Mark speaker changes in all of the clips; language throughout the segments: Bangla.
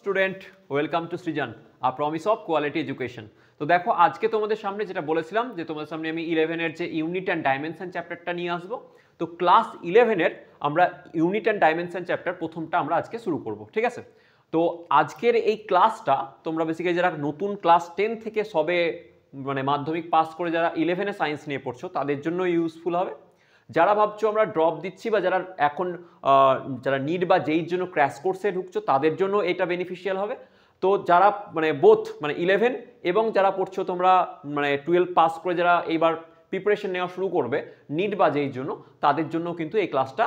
Speaker 1: Student welcome to Srijan a promise of quality education. তো দেখো আজকে তোমাদের সামনে যেটা বলেছিলাম যে তোমাদের সামনে আমি 11-এর যে ইউনিট অ্যান্ড ডাইমেনশন চ্যাপ্টারটা নিয়ে আসবো। তো ক্লাস 11-এর আমরা ইউনিট অ্যান্ড ডাইমেনশন চ্যাপ্টার প্রথমটা আমরা আজকে শুরু করব, ঠিক আছে? তো আজকের এই ক্লাসটা তোমরা বেসিক্যালি যারা নতুন ক্লাস 10 থেকে সবে মানে মাধ্যমিক পাস করে যারা 11-এ সায়েন্স নিয়ে পড়ছো তাদের জন্য ইউজফুল হবে। যারা ভাবছো আমরা ড্রপ দিচ্ছি বা যারা এখন যারা নিট বা যেইর জন্য ক্র্যাশ কোর্সে ঢুকছো তাদের জন্য এটা বেনিফিশিয়াল হবে। তো যারা মানে বোথ মানে 11 এবং যারা পড়ছো তোমরা মানে 12 পাস করে যারা এইবার প্রিপারেশন নেওয়া শুরু করবে নিট বা যেইর জন্য তাদের জন্য কিন্তু এই ক্লাসটা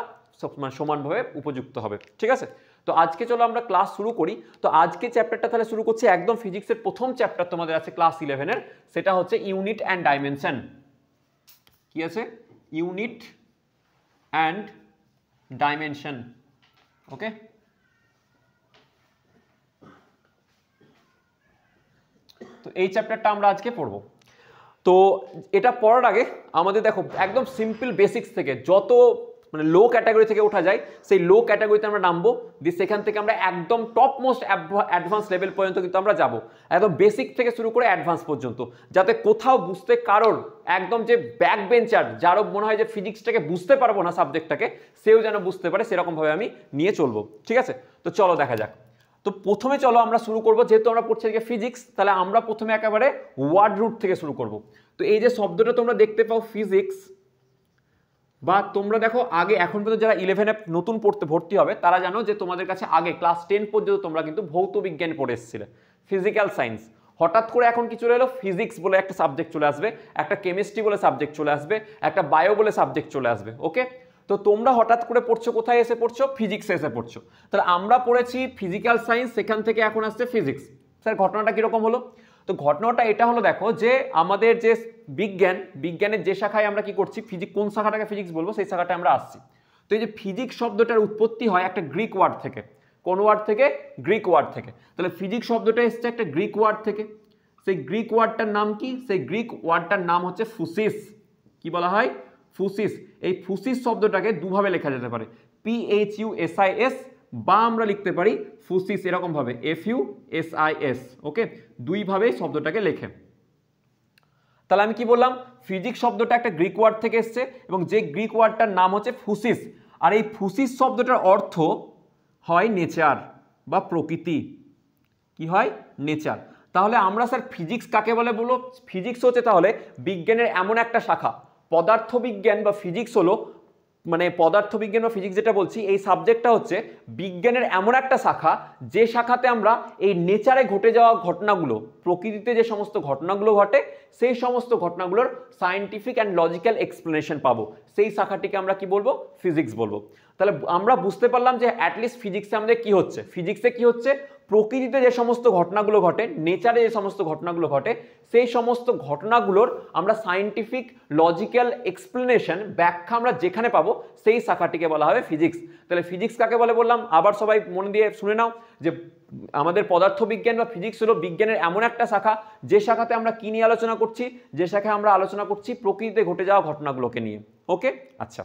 Speaker 1: মানে সমানভাবে উপযুক্ত হবে, ঠিক আছে? তো আজকে চলো আমরা ক্লাস শুরু করি। তো আজকে চ্যাপ্টারটা তাহলে শুরু করছি একদম ফিজিক্সের প্রথম চ্যাপ্টার তোমাদের আছে ক্লাস 11-এর, সেটা হচ্ছে ইউনিট অ্যান্ড ডাইমেনশন। কি আছে? Unit and dimension. ওকে, তো এই চ্যাপ্টারটা আমরা আজকে পড়বো। তো এটা পড়ার আগে আমাদের দেখো একদম সিম্পল বেসিক্স থেকে যত মানে লো ক্যাটাগরি থেকে ওঠা যায় সেই লো ক্যাটাগরিতে আমরা নামবো, দিয়ে সেখান থেকে আমরা একদম টপ মোস্ট অ্যাডভান্স লেভেল পর্যন্ত কিন্তু আমরা যাবো, একদম বেসিক থেকে শুরু করে অ্যাডভান্স পর্যন্ত, যাতে কোথাও বুঝতে কারোর একদম যে ব্যাক বেঞ্চার যারও মনে হয় যে ফিজিক্সটাকে বুঝতে পারবো না সাবজেক্টটাকে, সেও যেন বুঝতে পারে সেরকমভাবে আমি নিয়ে চলবো, ঠিক আছে? তো চলো দেখা যাক। তো প্রথমে চলো আমরা শুরু করবো, যেহেতু আমরা পড়ছি আজকে ফিজিক্স, তাহলে আমরা প্রথমে একেবারে ওয়ার্ড রুট থেকে শুরু করব। তো এই যে শব্দটা তোমরা দেখতে পাও ফিজিক্স, বা তোমরা দেখো আগে এখন পর্যন্ত যারা 11-এ নতুন পড়তে ভর্তি হবে তারা জানো যে তোমাদের কাছে আগে ক্লাস 10 পর্যন্ত তোমরা কিন্তু ভৌত বিজ্ঞান পড়ে এসেছিলে, ফিজিক্যাল সায়েন্স। হঠাৎ করে এখন কি চলে এলো? ফিজিক্স বলে একটা সাবজেক্ট চলে আসবে, একটা কেমিস্ট্রি বলে সাবজেক্ট চলে আসবে, একটা বায়ো বলে সাবজেক্ট চলে আসবে। ওকে, তো তোমরা হঠাৎ করে পড়ছো কোথায় এসে পড়ছো? ফিজিক্সে এসে পড়ছো। তাহলে আমরা পড়েছি ফিজিক্যাল সায়েন্স, সেখান থেকে এখন আসছে ফিজিক্স। স্যার ঘটনাটা কিরকম হলো? তো ঘটনাটা এটা হলো, দেখো যে আমাদের যে বিজ্ঞানের যে শাখায় আমরা কি করছি, কোন শাখাটাকে ফিজিক্স বলবো সেই শাখাটা আমরা আসছি। তো এই যে ফিজিক্স শব্দটার উৎপত্তি হয় একটা গ্রিক ওয়ার্ড থেকে। কোন ওয়ার্ড থেকে? গ্রিক ওয়ার্ড থেকে। তাহলে ফিজিক্স শব্দটা এসছে একটা গ্রিক ওয়ার্ড থেকে। সেই গ্রিক ওয়ার্ডটার নাম কি? সেই গ্রিক ওয়ার্ডটার নাম হচ্ছে ফুসিস। কি বলা হয়? ফুসিস। এই ফুসিস শব্দটাকে দুভাবে লেখা যেতে পারে, PHUSIS, বা আমরা লিখতে পারি ফুসিস এরকম ভাবে, FUSIS। ওকে, দুইভাবে শব্দটাকে লেখে। তাহলে আমি কি বললাম? ফিজিক্স শব্দটা একটা গ্রিক ওয়ার্ড থেকে এসছে এবং যে গ্রিক ওয়ার্ডটার নাম হচ্ছে ফুসিস। আর এই ফুসিস শব্দটার অর্থ হয় নেচার বা প্রকৃতি। কি হয়? নেচার। তাহলে আমরা স্যার ফিজিক্স কাকে বলে বলবো? ফিজিক্স হচ্ছে তাহলে বিজ্ঞানের এমন একটা শাখা, পদার্থবিজ্ঞান বা ফিজিক্স হলো মানে পদার্থবিজ্ঞান বা ফিজিক্স যেটা বলছি এই সাবজেক্টটা হচ্ছে বিজ্ঞানের এমন একটা শাখা যে শাখাতে আমরা এই নেচারে ঘটে যাওয়া ঘটনাগুলো, প্রকৃতিতে যে সমস্ত ঘটনাগুলো ঘটে সেই সমস্ত ঘটনাগুলোর সায়েন্টিফিক অ্যান্ড লজিক্যাল এক্সপ্লেনেশন পাবো, সেই শাখাটিকে আমরা কি বলবো? ফিজিক্স বলবো। তাহলে আমরা বুঝতে পারলাম যে অ্যাটলিস্ট ফিজিক্সে আমাদের কি হচ্ছে, ফিজিক্সে কি হচ্ছে, প্রকৃতিতে যে সমস্ত ঘটনাগুলো ঘটে, নেচারে যে সমস্ত ঘটনাগুলো ঘটে, সেই সমস্ত ঘটনাগুলোর আমরা সায়েন্টিফিক লজিক্যাল এক্সপ্লেনেশন, ব্যাখ্যা আমরা যেখানে পাবো সেই শাখাটিকে বলা হবে ফিজিক্স। তাহলে ফিজিক্স কাকে বলে বললাম? আবার সবাই মন দিয়ে শুনে নাও যে আমাদের পদার্থবিজ্ঞান বা ফিজিক্স হলো বিজ্ঞানের এমন একটা শাখা যে শাখাতে আমরা কি নিয়ে আলোচনা করছি, যে শাখায় আমরা আলোচনা করছি প্রকৃতিতে ঘটে যাওয়া ঘটনাগুলোকে নিয়ে। ওকে, আচ্ছা,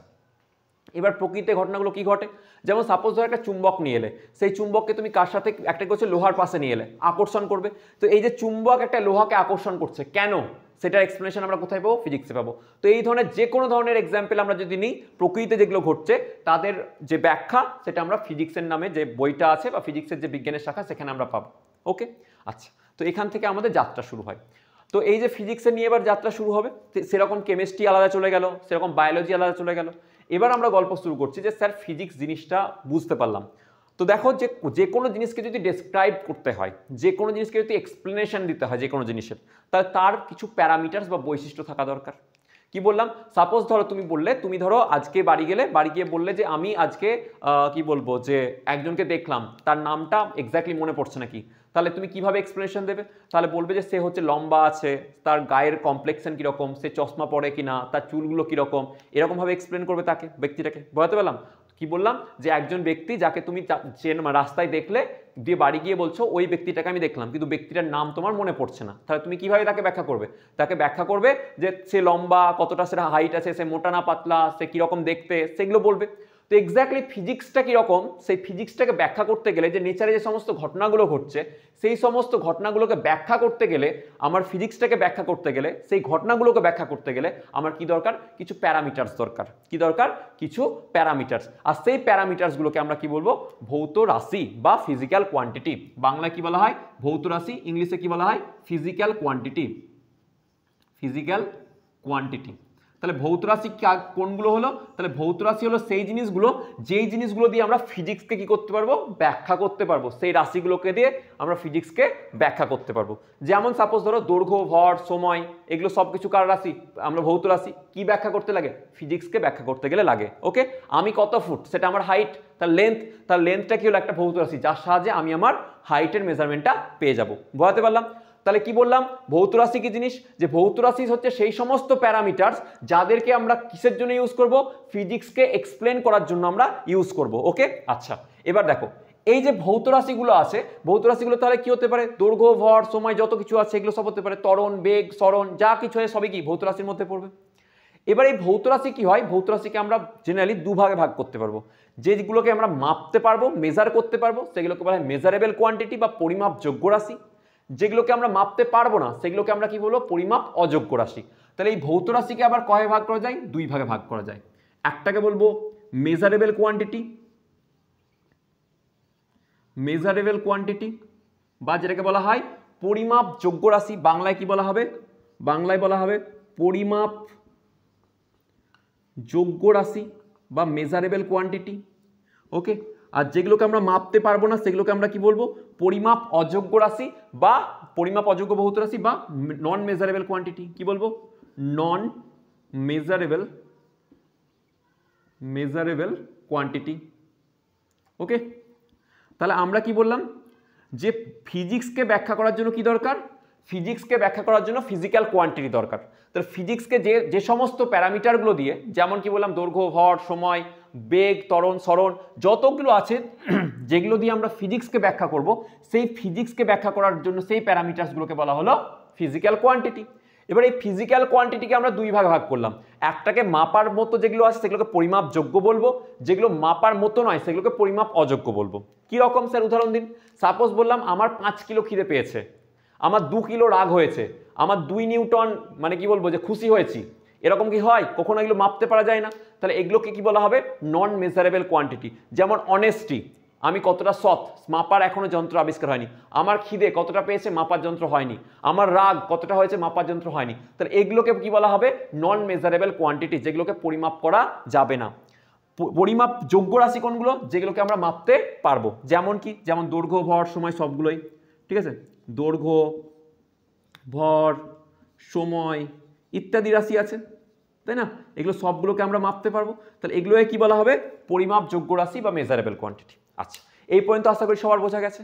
Speaker 1: এবার প্রকৃতিতে ঘটনাগুলো কি ঘটে? যেমন সাপোজ ধরো একটা চুম্বক নিয়ে এলে, সেই চুম্বককে তুমি কার সাথে, একটা করছে লোহার পাশে নিয়ে এলে, আকর্ষণ করবে। তো এই যে চুম্বক একটা লোহাকে আকর্ষণ করছে কেন, সেটার এক্সপ্লেনেশন আমরা কোথায় পাবো? ফিজিক্সে পাবো। তো এই ধরনের যে কোনো ধরনের এক্সাম্পল আমরা যদি নিই প্রকৃতিতে যেগুলো ঘটছে তাদের যে ব্যাখ্যা সেটা আমরা ফিজিক্সের নামে যে বইটা আছে বা ফিজিক্সের যে বিজ্ঞানের শাখা সেখানে আমরা পাবো। ওকে, আচ্ছা, তো এখান থেকে আমাদের যাত্রা শুরু হয়। তো এই যে ফিজিক্সের নিয়ে এবার যাত্রা শুরু হবে, সেরকম কেমিস্ট্রি আলাদা চলে গেল, সেরকম বায়োলজি আলাদা চলে গেল। এবার আমরা গল্প শুরু করছি যে স্যার ফিজিক্স জিনিসটা বুঝতে পারলাম। তো দেখো যে কোনো জিনিসকে যদি ডেসক্রাইব করতে হয়, যে কোনো জিনিসকে যদি এক্সপ্লেনেশন দিতে হয় যে কোনো জিনিসের, তাহলে তার কিছু প্যারামিটার্স বা বৈশিষ্ট্য থাকা দরকার। কি বললাম? সাপোজ ধরো তুমি ধরো আজকে বাড়ি গেলে, বাড়ি গিয়ে বললে যে আমি আজকে কি বলবো যে একজনকে দেখলাম, তার নামটা এক্স্যাক্টলি মনে পড়ছে নাকি, তাহলে তুমি কিভাবে এক্সপ্লেনেশন দেবে? তাহলে বলবে যে সে হচ্ছে লম্বা আছে, তার গায়ের কমপ্লেক্সন কীরকম, সে চশমা পরে কিনা, তার চুলগুলো কীরকম, এরকমভাবে এক্সপ্লেন করবে তাকে, ব্যক্তিটাকে। বোঝাতে পারলাম? কি বললাম? যে একজন ব্যক্তি যাকে তুমি রাস্তায় দেখলে, দিয়ে বাড়ি গিয়ে বলছো ওই ব্যক্তিটাকে আমি দেখলাম, কিন্তু ব্যক্তিটার নাম তোমার মনে পড়ছে না, তাহলে তুমি কিভাবে তাকে ব্যাখ্যা করবে? তাকে ব্যাখ্যা করবে যে সে লম্বা, কতটা সে হাইট আছে, সে মোটা না পাতলা, সে কীরকম দেখতে, সেগুলো বলবে। তো এক্স্যাক্টলি ফিজিক্সটা কীরকম, সেই ফিজিক্সটাকে ব্যাখ্যা করতে গেলে যে নেচারে যে সমস্ত ঘটনাগুলো ঘটছে সেই সমস্ত ঘটনাগুলোকে ব্যাখ্যা করতে গেলে, আমার ফিজিক্সটাকে ব্যাখ্যা করতে গেলে, সেই ঘটনাগুলোকে ব্যাখ্যা করতে গেলে আমার কি দরকার, কিছু প্যারামিটার্স দরকার। কি দরকার, কিছু প্যারামিটার্স। আর সেই প্যারামিটার্সগুলোকে আমরা কি বলবো, ভৌত রাশি বা ফিজিক্যাল কোয়ান্টিটি। বাংলায় কি বলা হয়, ভৌত রাশি, ইংলিশে কি বলা হয়, ফিজিক্যাল কোয়ান্টিটি। Physical quantity. তাহলে ভৌত রাশি কোনগুলো হলো, তাহলে ভৌত রাশি হলো সেই জিনিসগুলো যেই জিনিসগুলো দিয়ে আমরা ফিজিক্সকে কি করতে পারবো, ব্যাখ্যা করতে পারবো। সেই রাশিগুলোকে দিয়ে আমরা ফিজিক্সকে ব্যাখ্যা করতে পারবো। যেমন সাপোজ ধরো দৈর্ঘ্য, ভর, সময়, এগুলো সব কিছু কার রাশি, আমরা ভৌত রাশি। কি ব্যাখ্যা করতে লাগে, ফিজিক্সকে ব্যাখ্যা করতে গেলে লাগে। ওকে, আমি কত ফুট, সেটা আমার হাইট। তার লেন্থ, তার লেন্থটা কি হলো, একটা ভৌত রাশি যার সাহায্যে আমি আমার হাইটের মেজারমেন্টটা পেয়ে যাব। বোঝাতে পারলাম? তাহলে কি বললাম, ভৌত রাশি কি জিনিস, যে ভৌত রাশি হচ্ছে সেই সমস্ত প্যারামিটার্স যাদেরকে আমরা কিসের জন্য ইউজ করব, ফিজিক্সকে এক্সপ্লেন করার জন্য আমরা ইউজ করব। ওকে, আচ্ছা এবার দেখো এই যে ভৌত রাশিগুলো আছে, ভৌত রাশিগুলো তাহলে কি হতে পারে, দৈর্ঘ্য, ভর, সময়, যত কিছু আছে এগুলো সব হতে পারে, ত্বরণ, বেগ, সরণ, যা কিছু হয় সবই কি ভৌত রাশির মধ্যে পড়বে। এবার এই ভৌত রাশি কি হয়, ভৌত রাশিকে আমরা জেনারেলি দুভাগে ভাগ করতে পারবো। যেগুলোকে আমরা মাপতে পারবো, মেজার করতে পারবো, সেগুলোকে বলা হয় মেজারেবল কোয়ান্টিটি বা পরিমাপযোগ্য রাশি। যেগুলোকে আমরা মাপতে পারবো না সেগুলোকে আমরা কি বলবো, পরিমাপ অযোগ্য রাশি। তাহলে এই ভৌত রাশিকে আবার কয় ভাগ করা যায়, দুই ভাগে ভাগ করা যায়। একটাকে বলবো মেজারেবল কোয়ান্টিটি, মেজারেবল কোয়ান্টিটি বা যেটাকে বলা হয় পরিমাপযোগ্য রাশি। বাংলায় কি বলা হবে, বাংলায় বলা হবে পরিমাপ যোগ্য রাশি বা মেজারেবল কোয়ান্টিটি। ওকে, আর যেগুলোকে আমরা মাপতে পারবো না সেগুলোকে আমরা কি বলবো, পরিমাপ অযোগ্য রাশি বা পরিমাপ অযোগ্য ভৌত রাশি বা নন মেজারেবল কোয়ান্টিটি। কি বলবো, নন মেজারেবল মেজারেবল কোয়ান্টিটি। ওকে, তাহলে আমরা কি বললাম, যে ফিজিক্সকে ব্যাখ্যা করার জন্য কি দরকার, ফিজিক্সকে ব্যাখ্যা করার জন্য ফিজিক্যাল কোয়ান্টিটি দরকার। তাহলে ফিজিক্সকে যে সমস্ত প্যারামিটারগুলো দিয়ে, যেমন কি বললাম দৈর্ঘ্য, ভর, সময়, বেগ, ত্বরণ, সরণ, যতগুলো আছে যেগুলো দিয়ে আমরা ফিজিক্সকে ব্যাখ্যা করব, সেই ফিজিক্সকে ব্যাখ্যা করার জন্য সেই প্যারামিটারসগুলোকে বলা হলো ফিজিক্যাল কোয়ান্টিটি। এবার এই ফিজিক্যাল কোয়ান্টিটিকে আমরা দুই ভাগে ভাগ করলাম। একটাকে মাপার মতো যেগুলো আছে সেগুলোকে পরিমাপযোগ্য বলবো, যেগুলো মাপার মতো নয় সেগুলোকে পরিমাপ অযোগ্য বলবো। কি রকম স্যার, উদাহরণ দিন। সাপোজ বললাম আমার 5 কিলো খিদে পেয়েছে, আমার 2 কিলো রাগ হয়েছে, আমার 2 নিউটন মানে কি বলবো যে খুশি হয়েছি, এরকম কি হয়, কখনো এগুলো মাপতে পারা যায় না। তাহলে এগুলোকে কি বলা হবে, নন মেজারেবল কোয়ান্টিটি। যেমন অনেস্টি, আমি কতটা সৎ, মাপার এখনো যন্ত্র আবিষ্কার হয়নি। আমার খিদে কতটা পেয়েছে, মাপার যন্ত্র হয়নি। আমার রাগ কতটা হয়েছে, মাপার যন্ত্র হয়নি। তাহলে এগুলোকে কি বলা হবে, নন মেজারেবল কোয়ান্টিটি, যেগুলোকে পরিমাপ করা যাবে না। পরিমাপ যোগ্য রাশি কোনগুলো, যেগুলোকে আমরা মাপতে পারবো। যেমন কি, যেমন দৈর্ঘ্য, ভর, সময় সবগুলোই, ঠিক আছে, দৈর্ঘ্য, ভর, সময় ইত্যাদি রাশি আছে, তাই না, এগুলো সবগুলোকে আমরা মাপতে পারবো। তাহলে এগুলোকে কি বলা হবে, পরিমাপযোগ্য রাশি বা মেজারেবল কোয়ান্টিটি। আচ্ছা, এই পর্যন্ত আশা করি সবার বোঝা গেছে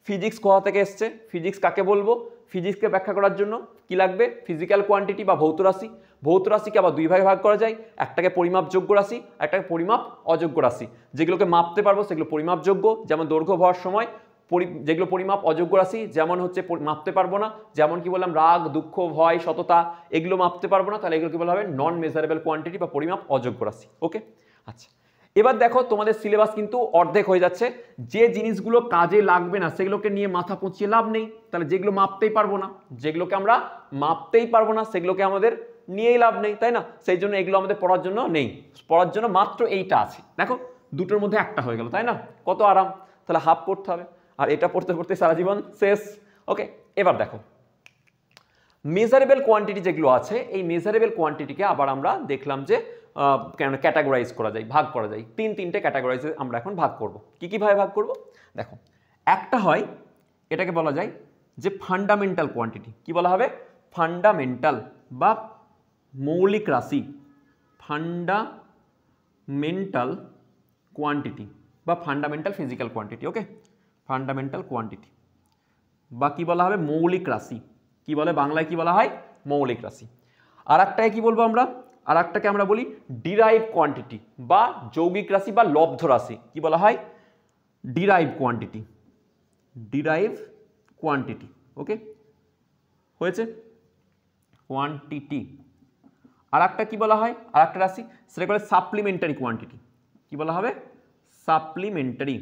Speaker 1: ফিজিক্স কোথা থেকে এসছে, ফিজিক্স কাকে বলবো। ফিজিক্সকে ব্যাখ্যা করার জন্য কি লাগবে, ফিজিক্যাল কোয়ান্টিটি বা ভৌত রাশি। ভৌত রাশিকে আবার দুই ভাগে ভাগ করা যায়, একটাকে পরিমাপযোগ্য রাশি, একটাকে পরিমাপ অযোগ্য রাশি। যেগুলোকে মাপতে পারবো সেগুলো পরিমাপযোগ্য, যেমন দৈর্ঘ্য, ভর, সময়। যেগুলো পরিমাপ অযোগ্য রাশি, যেমন হচ্ছে মাপতে পারবো না, যেমন কি বললাম রাগ, দুঃখ, ভয়, সততা, এগুলো মাপতে পারবো না, তাহলে এগুলো কি বলা হবে, নন মেজারেবল কোয়ান্টিটি বা পরিমাপ অযোগ্য রাশি। ওকে, আচ্ছা এবার দেখো তোমাদের সিলেবাস কিন্তু অর্ধেক হয়ে যাচ্ছে। যে জিনিসগুলো কাজে লাগবে না সেগুলোকে নিয়ে মাথা পচিয়ে লাভ নেই। তাহলে যেগুলো মাপতেই পারবো না, যেগুলোকে আমরা মাপতেই পারবো না সেগুলোকে আমাদের নিয়েই লাভ নেই, তাই না। সেই জন্য এগুলো আমাদের পড়ার জন্য নেই, পড়ার জন্য মাত্র এইটা আছে। দেখো দুটোর মধ্যে একটা হয়ে গেল, তাই না, কত আরাম। তাহলে হাফ পড়তে হবে, আর এটা পড়তে পড়তে সারা জীবন শেষ। ওকে, এবার দেখো মেজারেবল কোয়ান্টিটি যেগুলো আছে, এই মেজারেবল কোয়ান্টিটিকে আবার আমরা দেখলাম যে ক্যাটাগরাইজ করা যায়, ভাগ করা যায়। তিনটে ক্যাটাগরাইজে আমরা এখন ভাগ করব। কি ভাবে ভাগ করব, দেখো একটা হয়, এটাকে বলা যায় যে ফান্ডামেন্টাল কোয়ান্টিটি। কি বলা হবে, ফান্ডামেন্টাল বা মৌলিক রাশি, ফান্ডামেন্টাল কোয়ান্টিটি বা ফান্ডামেন্টাল ফিজিক্যাল কোয়ান্টিটি। ওকে, ফান্ডামেন্টাল কোয়ান্টিটি বা কি বলা হবে, মৌলিক রাশি। কি বলে বাংলায়, কি বলা হয়, মৌলিক রাশি। আর একটাকে কি বলবো আমরা, আর একটাকে আমরা বলি ডিরাইভ কোয়ান্টিটি বা যৌগিক রাশি বা লব্ধ রাশি। কি বলা হয়, ডিরাইভ কোয়ান্টিটি, ডিরাইভ কোয়ান্টিটি। ওকে, হয়েছে কোয়ান্টিটি। আর একটা কি বলা হয়, আর একটা রাশি, সেটা বলে সাপ্লিমেন্টারি কোয়ান্টিটি। কি কি বলা হবে? Supplementary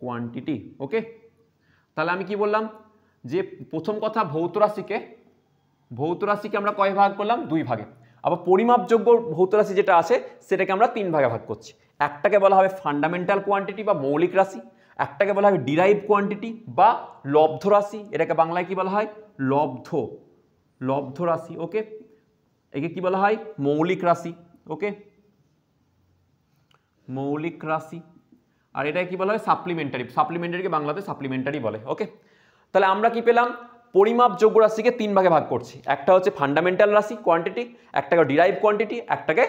Speaker 1: quantity. ওকে, তাহলে আমি কি বললাম যে প্রথম কথা ভৌত রাশিকে আমরা কয় ভাগ করলাম? 2 ভাগে। আবার পরিমাপযোগ্য ভৌত রাশি যেটা আছে সেটাকে আমরা 3 ভাগে ভাগ করছি। একটাকে বলা হবে ফান্ডামেন্টাল কোয়ান্টিটি বা মৌলিক রাশি, একটাকে বলা হবে ডিরাইভ কোয়ান্টিটি বা লব্ধ রাশি, এটাকে বাংলায় কি বলা হয়? লব্ধ রাশি। ওকে, একে কি বলা হয়? মৌলিক রাশি। ওকে, মৌলিক রাশি। আর এটা কি বলা হয়? সাপ্লিমেন্টারিকে বাংলাতে সাপ্লিমেন্টারি বলে। ওকে, তাহলে আমরা কি পেলাম? পরিমাপযোগ্য রাশিকে 3 ভাগে ভাগ করছি। একটা হচ্ছে ফান্ডামেন্টাল রাশি কোয়ান্টিটি, একটাকে ডিরাইভ কোয়ান্টিটি, একটাকে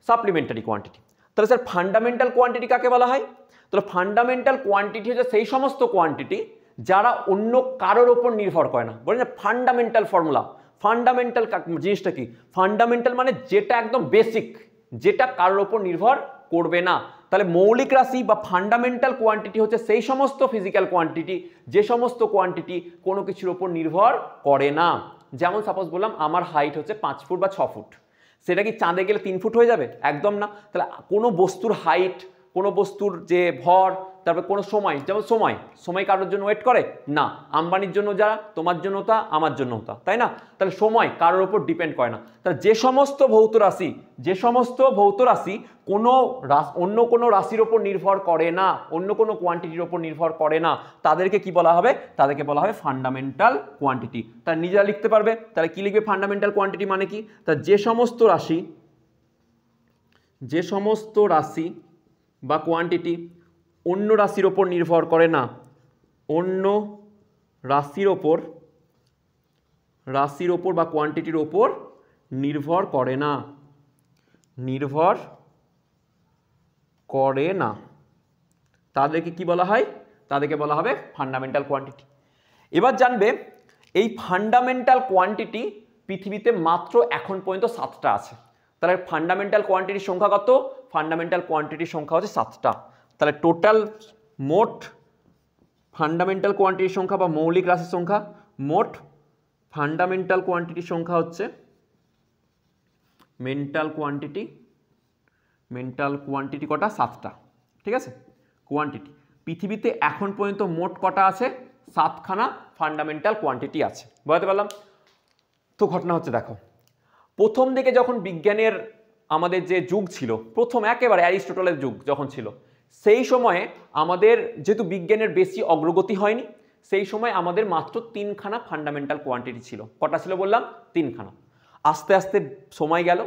Speaker 1: সাপ্লিমেন্টারি কোয়ান্টিটি। তাহলে স্যার ফান্ডামেন্টাল কোয়ান্টিটি কাকে বলা হয়? তাহলে ফান্ডামেন্টাল কোয়ান্টিটি হচ্ছে সেই সমস্ত কোয়ান্টিটি যারা অন্য কারোর ওপর নির্ভর করে না। বলেন যে ফান্ডামেন্টাল ফর্মুলা, ফান্ডামেন্টাল জিনিসটা কি? ফান্ডামেন্টাল মানে যেটা একদম বেসিক, যেটা কারোর ওপর নির্ভর করবে না। তাহলে মৌলিক রাশি বা ফান্ডামেন্টাল কোয়ান্টিটি হচ্ছে সেই সমস্ত ফিজিক্যাল কোয়ান্টিটি যে সমস্ত কোয়ান্টিটি কোনো কিছুর ওপর নির্ভর করে না। যেমন সাপোজ বললাম আমার হাইট হচ্ছে 5 ফুট বা 6 ফুট, সেটা কি চাঁদে গেলে 3 ফুট হয়ে যাবে? একদম না। তাহলে কোনো বস্তুর হাইট, কোনো বস্তুর যে ভর, তারপরে কোনো সময়, যেমন সময় কারোর জন্য ওয়েট করে না। আম্বানির জন্য যা, তোমার জন্য তা, আমার জন্য তা, তাই না? তাহলে সময় কারোর উপর ডিপেন্ড করে না। তাহলে যে সমস্ত ভৌত রাশি অন্য কোনো রাশির ওপর নির্ভর করে না, অন্য কোনো কোয়ান্টিটির ওপর নির্ভর করে না, তাদেরকে কি বলা হবে? তাদেরকে বলা হবে ফান্ডামেন্টাল কোয়ান্টিটি। তার নিজেরা লিখতে পারবে। তাহলে কি লিখবে? ফান্ডামেন্টাল কোয়ান্টিটি মানে কি? তা যে সমস্ত রাশি বা কোয়ান্টিটি অন্য রাশির ওপর নির্ভর করে না, অন্য রাশির ওপর বা কোয়ান্টিটির ওপর নির্ভর করে না, তাদেরকে কি বলা হয়? তাদেরকে বলা হবে ফান্ডামেন্টাল কোয়ান্টিটি। এবার জানবে এই ফান্ডামেন্টাল কোয়ান্টিটি পৃথিবীতে মাত্র এখন পর্যন্ত 7টা আছে। তাহলে ফান্ডামেন্টাল কোয়ান্টিটির সংখ্যা কত? ফান্ডামেন্টাল কোয়ান্টিটির সংখ্যা হচ্ছে 7টা। তাহলে টোটাল মোট ফান্ডামেন্টাল কোয়ান্টিটির সংখ্যা বা মৌলিক রাশির সংখ্যা, মোট ফান্ডামেন্টাল কোয়ান্টিটির সংখ্যা হচ্ছে মেন্টাল কোয়ান্টিটি কটা? 7টা। ঠিক আছে, কোয়ান্টিটি পৃথিবীতে এখন পর্যন্ত মোট কটা আছে? 7খানা ফান্ডামেন্টাল কোয়ান্টিটি আছে। বুঝতে পারলাম তো? ঘটনা হচ্ছে দেখো, প্রথম দিকে যখন বিজ্ঞানের আমাদের যে যুগ ছিল, প্রথম একেবারে অ্যারিস্টটলের যুগ যখন ছিল, সেই সময়ে আমাদের যেহেতু বিজ্ঞানের বেশি অগ্রগতি হয়নি, সেই সময় আমাদের মাত্র 3খানা ফান্ডামেন্টাল কোয়ান্টিটি ছিল। কটা ছিল বললাম? 3খানা। আস্তে আস্তে সময় গেল,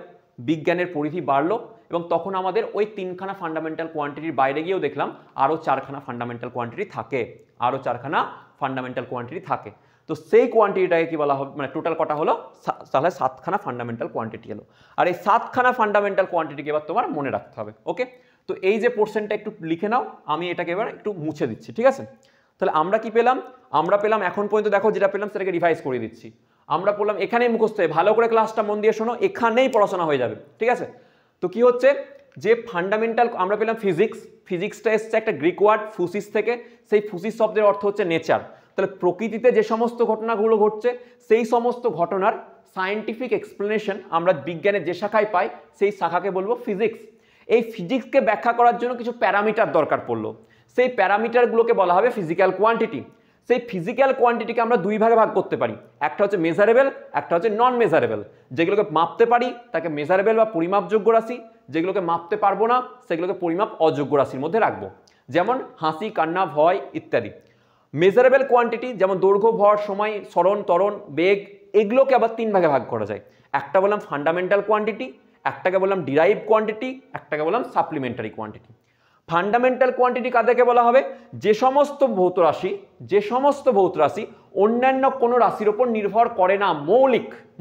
Speaker 1: বিজ্ঞানের পরিধি বাড়লো এবং তখন আমাদের ওই 3খানা ফান্ডামেন্টাল কোয়ান্টিটির বাইরে গিয়েও দেখলাম আরও 4খানা ফান্ডামেন্টাল কোয়ান্টিটি থাকে। তো সেই কোয়ান্টিটিটাকে কি বলা হবে? মানে টোটাল কটা হলো? তাহলে 7খানা ফান্ডামেন্টাল কোয়ান্টিটি হলো। আর এই 7খানা ফান্ডামেন্টাল কোয়ান্টিটিকে এবার তোমার মনে রাখতে হবে। ওকে, তো এই যে পোর্শনটা একটু লিখে নাও, আমি এটাকে এবার একটু মুছে দিচ্ছি। ঠিক আছে, তাহলে আমরা কি পেলাম? আমরা পেলাম এখন পর্যন্ত দেখো যেটা পেলাম সেটাকে রিভাইজ করে দিচ্ছি। আমরা বললাম এখানেই মুখস্থ হয়ে, ভালো করে ক্লাসটা মন দিয়ে শোনো, এখানেই পড়াশোনা হয়ে যাবে। ঠিক আছে, তো কি হচ্ছে যে ফান্ডামেন্টাল আমরা পেলাম ফিজিক্সটা এসছে একটা গ্রিক ওয়ার্ড ফুসিস থেকে। সেই ফুসিস শব্দের অর্থ হচ্ছে নেচার। তাহলে প্রকৃতিতে যে সমস্ত ঘটনাগুলো ঘটছে সেই সমস্ত ঘটনার সায়েন্টিফিক এক্সপ্লেনেশন আমরা বিজ্ঞানের যে শাখায় পাই সেই শাখাকে বলবো ফিজিক্স। এই ফিজিক্সকে ব্যাখ্যা করার জন্য কিছু প্যারামিটার দরকার পড়লো, সেই প্যারামিটারগুলোকে বলা হবে ফিজিক্যাল কোয়ান্টিটি। সেই ফিজিক্যাল কোয়ান্টিটিকে আমরা 2 ভাগে ভাগ করতে পারি, একটা হচ্ছে মেজারেবল, একটা হচ্ছে নন মেজারেবল। যেগুলোকে মাপতে পারি তাকে মেজারেবল বা পরিমাপযোগ্য রাশি, যেগুলোকে মাপতে পারবো না সেগুলোকে পরিমাপ অযোগ্য রাশির মধ্যে রাখবো। যেমন হাসি, কান্না, ভয় ইত্যাদি। মেজারেবল কোয়ান্টিটি যেমন দৈর্ঘ্য, ভর, সময়, সরণ, ত্বরণ, বেগ, এগুলোকে আবার 3 ভাগে ভাগ করা যায়। একটা বললাম ফান্ডামেন্টাল কোয়ান্টিটি, একটাকে বললাম ডিরাইভ কোয়ান্টিটি, একটাকে বললাম সাপ্লিমেন্টারি কোয়ান্টিটি। ফান্ডামেন্টাল কোয়ান্টিটি কাদেরকে বলা হবে? যে সমস্ত ভৌত রাশি অন্যান্য কোনো রাশির ওপর নির্ভর করে না,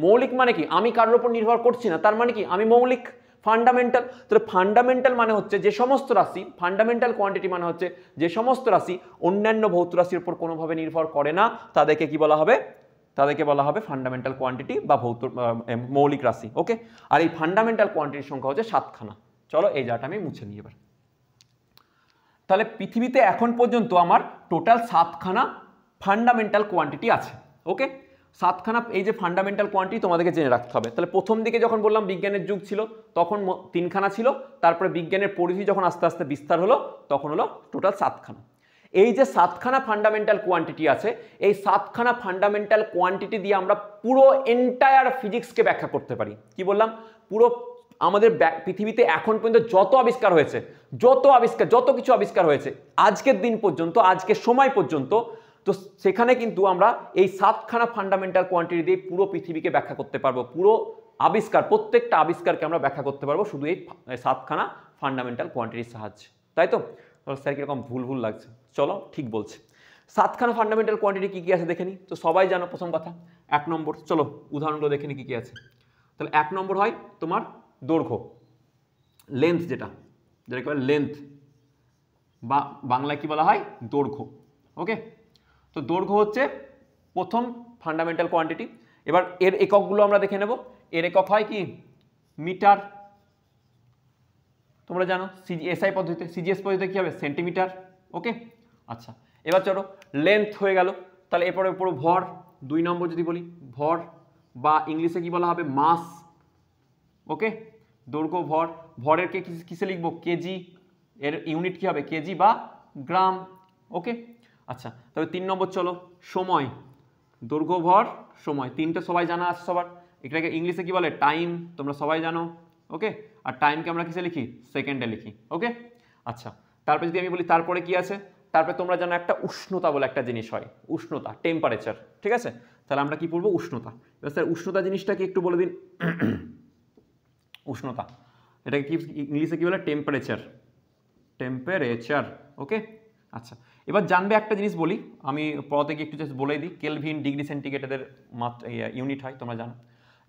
Speaker 1: মৌলিক মানে কি? আমি কারোর ওপর নির্ভর করছি না, তার মানে কি? আমি মৌলিক। ফান্ডামেন্টাল, তাহলে ফান্ডামেন্টাল মানে হচ্ছে যে সমস্ত রাশি, ফান্ডামেন্টাল কোয়ান্টিটি মানে হচ্ছে যে সমস্ত রাশি অন্যান্য ভৌত রাশির উপর কোনোভাবে নির্ভর করে না, তাদেরকে কি বলা হবে? তাদেরকে বলা হবে ফান্ডামেন্টাল কোয়ান্টিটি বা মৌলিক রাশি। ওকে, আর এই ফান্ডামেন্টাল কোয়ান্টিটির সংখ্যা হচ্ছে 7খানা। চলো এই জায়গাটা আমি মুছে নিই এবার। তাহলে পৃথিবীতে এখন পর্যন্ত আমার টোটাল 7খানা ফান্ডামেন্টাল কোয়ান্টিটি আছে। ওকে, সাতখানা এই যে ফান্ডামেন্টাল কোয়ান্টিটি তোমাদেরকে জেনে রাখতে হবে। তাহলে প্রথম দিকে যখন বললাম বিজ্ঞানের যুগ ছিল তখন 3খানা ছিল, তারপরে বিজ্ঞানের পরিধি যখন আস্তে আস্তে বিস্তার হলো তখন হলো টোটাল 7খানা। এই যে 7খানা ফান্ডামেন্টাল কোয়ান্টিটি আছে, এই 7খানা ফান্ডামেন্টাল কোয়ান্টিটি দিয়ে আমরা পুরো এন্টায়ার ফিজিক্সকে ব্যাখ্যা করতে পারি। কি বললাম? পুরো আমাদের পৃথিবীতে এখন পর্যন্ত যত আবিষ্কার হয়েছে, যত কিছু আবিষ্কার হয়েছে আজকের দিন পর্যন্ত, আজকের সময় পর্যন্ত, তো সেখানে কিন্তু আমরা এই 7খানা ফান্ডামেন্টাল কোয়ান্টিটি দিয়ে পুরো পৃথিবীকে ব্যাখ্যা করতে পারবো। পুরো আবিষ্কার, প্রত্যেকটা আবিষ্কারকে আমরা ব্যাখ্যা করতে পারবো শুধু এই 7খানা ফান্ডামেন্টাল কোয়ান্টিটির সাহায্যে। তাই তো? স্যার কিরকম ভুল লাগছে? চলো, ঠিক বলছে। 7খানা ফান্ডামেন্টাল কোয়ান্টিটি কি কি আছে দেখে নিই। তো সবাই জানো প্রথম কথা 1 নম্বর, চলো উদাহরণগুলো দেখে নিই কি কি আছে। তাহলে 1 নম্বর হয় তোমার দৈর্ঘ্য, লেন্থ, যেটাকে বলে লেন্থ, বা বাংলায় কি বলা হয়? দৈর্ঘ্য। ওকে, তো দৈর্ঘ্য হচ্ছে প্রথম ফান্ডামেন্টাল কোয়ান্টিটি। এবার এর এককগুলো আমরা দেখে নেব। এর একক হয় কি? মিটার। তোমরা জানো এসআই পদ্ধতিতে, সিজিএস পদ্ধতিতে কি হবে? সেন্টিমিটার। ওকে, আচ্ছা, এবার চলো লেন্থ হয়ে গেল। তাহলে এরপরে পুরো ভর, 2 নম্বর যদি বলি ভর, বা ইংলিশে কি বলা হবে? মাস। ওকে, দৈর্ঘ্য ভর, ভরের কে কিসে লিখবো? কেজি। এর ইউনিট কি হবে? কেজি বা গ্রাম। ওকে, আচ্ছা, তবে 3 নম্বর চলো সময়, দৈর্ঘ্য ভর সময়, 3টে সবাই জানা আছে সবার। এটাকে ইংলিশে কি বলে? টাইম, তোমরা সবাই জানো। ওকে, আর টাইমকে আমরা কিসে লিখি? সেকেন্ডে লিখি। ওকে, আচ্ছা, তারপরে যদি আমি বলি তারপরে কি আছে? তারপরে তোমরা জানো একটা উষ্ণতা বলে একটা জিনিস হয়, উষ্ণতা, টেম্পারেচার। ঠিক আছে, তাহলে আমরা কি পড়বো? উষ্ণতা। এবার স্যার উষ্ণতা জিনিসটা কি একটু বলে দিন। উষ্ণতা, এটাকে কি ইংলিশে কি বলে? টেম্পারেচার। ওকে, আচ্ছা, এবার জানবে একটা জিনিস বলি, আমি পড়াতে গিয়ে একটু জাস্ট বলে দিই। কেলভিন, ডিগ্রি সেন্টিগ্রেডের ইউনিট হয়, তোমরা জানো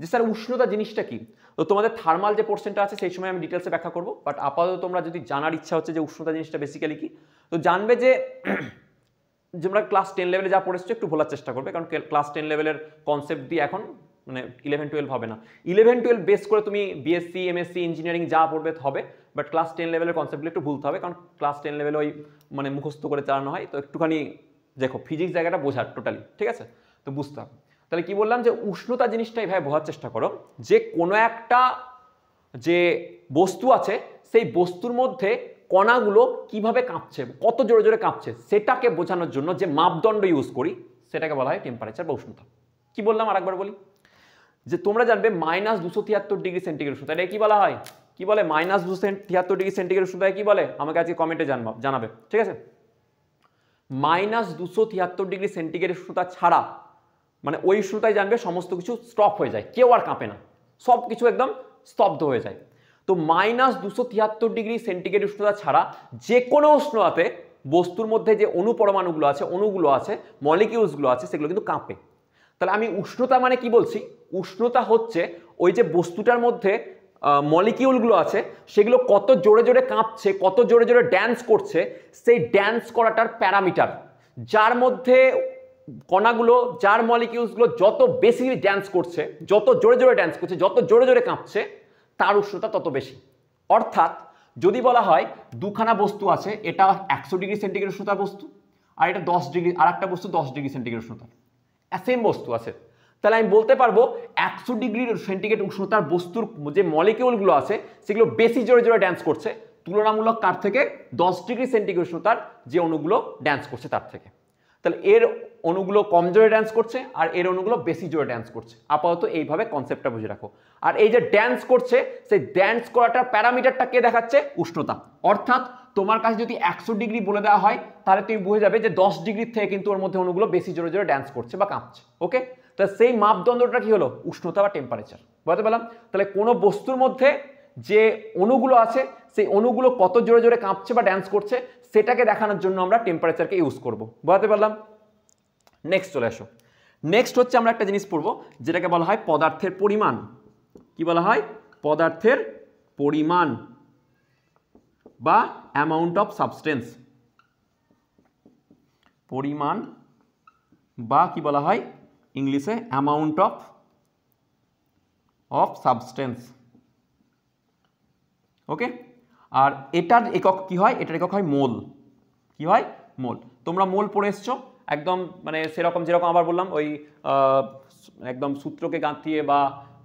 Speaker 1: যে স্যার উষ্ণতা জিনিসটা কি। তো তোমাদের থার্মাল যে পোর্শনটা আছে সেই সময় আমি ডিটেলসে ব্যাখ্যা করবো, বাট আপাতত তোমরা যদি জানার ইচ্ছা হচ্ছে যে উষ্ণতা জিনিসটা বেসিক্যালি কি, তো জানবে যে তোমরা ক্লাস 10 লেভেলে যা পড়েছো একটু ভোলার চেষ্টা করবে, কারণ ক্লাস 10 লেভেলের কনসেপ্ট দিয়ে এখন মানে 11-12 হবে না। 11-12 বেস করে তুমি বিএসসি, এমএসসি, ইঞ্জিনিয়ারিং যা পড়বে হবে, বাট ক্লাস 10 লেভেলের কনসেপ্টগুলো একটু ভুলতে হবে, কারণ ক্লাস 10 লেভেলে ওই মানে মুখস্থ করে চালানো হয়। তো একটুখানি দেখো ফিজিক্স জায়গাটা বোঝার টোটালি, ঠিক আছে, তো বুঝতে হবে। তাহলে কি বললাম যে উষ্ণতা জিনিসটা এইভাবে বোঝার চেষ্টা করো যে কোনো একটা যে বস্তু আছে সেই বস্তুর মধ্যে কণাগুলো কিভাবে কাঁপছে, কত জোরে জোরে কাঁপছে, সেটাকে বোঝানোর জন্য যে মাপদণ্ড ইউজ করি সেটাকে বলা হয় টেম্পারেচার বা উষ্ণতা। কি বললাম আরেকবার বলি, যে তোমরা জানবে -273 ডিগ্রি সেন্টিগ্রেড উষ্ণতা, এটা কি বলা হয়? কি বলে? -273 ডিগ্রি সেন্টিগ্রেড উষ্ণতায় কি বলে? আমাকে আজকে কমেন্টে জানাবে, ঠিক আছে? -273 ডিগ্রি সেন্টিগ্রেড উষ্ণতা ছাড়া মানে ওই উষ্ণতায় জানবে সমস্ত কিছু স্টপ হয়ে যায়, কেউ আর কাঁপে না, সব কিছু একদম স্তব্ধ হয়ে যায়। তো -273 ডিগ্রি সেন্টিগ্রেড উষ্ণতা ছাড়া যে কোনো উষ্ণতাতে বস্তুর মধ্যে যে অণুগুলো আছে, মলিকিউলসগুলো আছে, সেগুলো কিন্তু কাঁপে। তাহলে আমি উষ্ণতা মানে কি বলছি? উষ্ণতা হচ্ছে ওই যে বস্তুটার মধ্যে মলিকিউলগুলো আছে সেগুলো কত জোরে জোরে কাঁপছে, কত জোরে জোরে ড্যান্স করছে, সেই ড্যান্স করাটার প্যারামিটার, যার মধ্যে কণাগুলো, যার মলিকিউলসগুলো যত বেশি ড্যান্স করছে, যত জোরে জোরে ড্যান্স করছে, যত জোরে জোরে কাঁপছে, তার উষ্ণতা তত বেশি। অর্থাৎ যদি বলা হয় দুখানা বস্তু আছে, এটা 100 ডিগ্রি সেন্টিগ্রেড উষ্ণতার বস্তু, আর এটা 10 ডিগ্রি, আর একটা বস্তু 10 ডিগ্রি সেন্টিগ্রেড উষ্ণতার, সেম বস্তু আছে, তাহলে আমি বলতে পারবো 100 ডিগ্রি সেন্টিগ্রেড উষ্ণতার বস্তুর যে মলিকিউলগুলো আছে সেগুলো বেশি জোরে জোরে ড্যান্স করছে তুলনামূলক কার থেকে? 10 ডিগ্রি সেন্টিগ্রেড উষ্ণতার যে অণুগুলো ড্যান্স করছে তার থেকে। তাহলে এর অণুগুলো কম জোরে ড্যান্স করছে আর এর অণুগুলো বেশি জোরে ড্যান্স করছে। আপাতত এইভাবে কনসেপ্টটা বুঝে রাখো। আর এই যে ড্যান্স করছে, সেই ড্যান্স করাটার প্যারামিটারটা কে দেখাচ্ছে? উষ্ণতা। অর্থাৎ তোমার কাছে যদি 100 ডিগ্রি বলে দেওয়া হয় তাহলে তুমি বুঝে যাবে যে 10 ডিগ্রির থেকে কিন্তু ওর মধ্যে অণুগুলো বেশি জোরে জোরে ড্যান্স করছে বা কাঁপছে। ওকে, তো সেই মাপদণ্ডটা কি হলো? উষ্ণতা বা টেম্পারেচার। বুঝতে পারলাম? তাহলে কোনো বস্তুর মধ্যে যে অণুগুলো আছে সেই অণুগুলো কত জোরে জোরে কাঁপছে বা ড্যান্স করছে সেটাকে দেখানোর জন্য আমরা টেম্পারেচারকে ইউজ করব। বুঝতে পারলাম? নেক্সট চলে আসো। নেক্সট হচ্ছে আমরা একটা জিনিস পড়বো যেটাকে বলা হয় পদার্থের পরিমাণ। কি বলা হয়? পদার্থের পরিমাণ বা অ্যামাউন্ট অফ সাবস্টেন্স। পরিমাণ বা কি বলা হয় ইংলিশে? Amount of substance. ওকে, আর এটার একক কি হয়? এটার একক হয় মোল। কি হয়? মোল। তোমরা মোল পড়ে এসছো, একদম মানে সেরকম যেরকম আবার বললাম ওই একদম সূত্রকে গাঁথিয়ে বা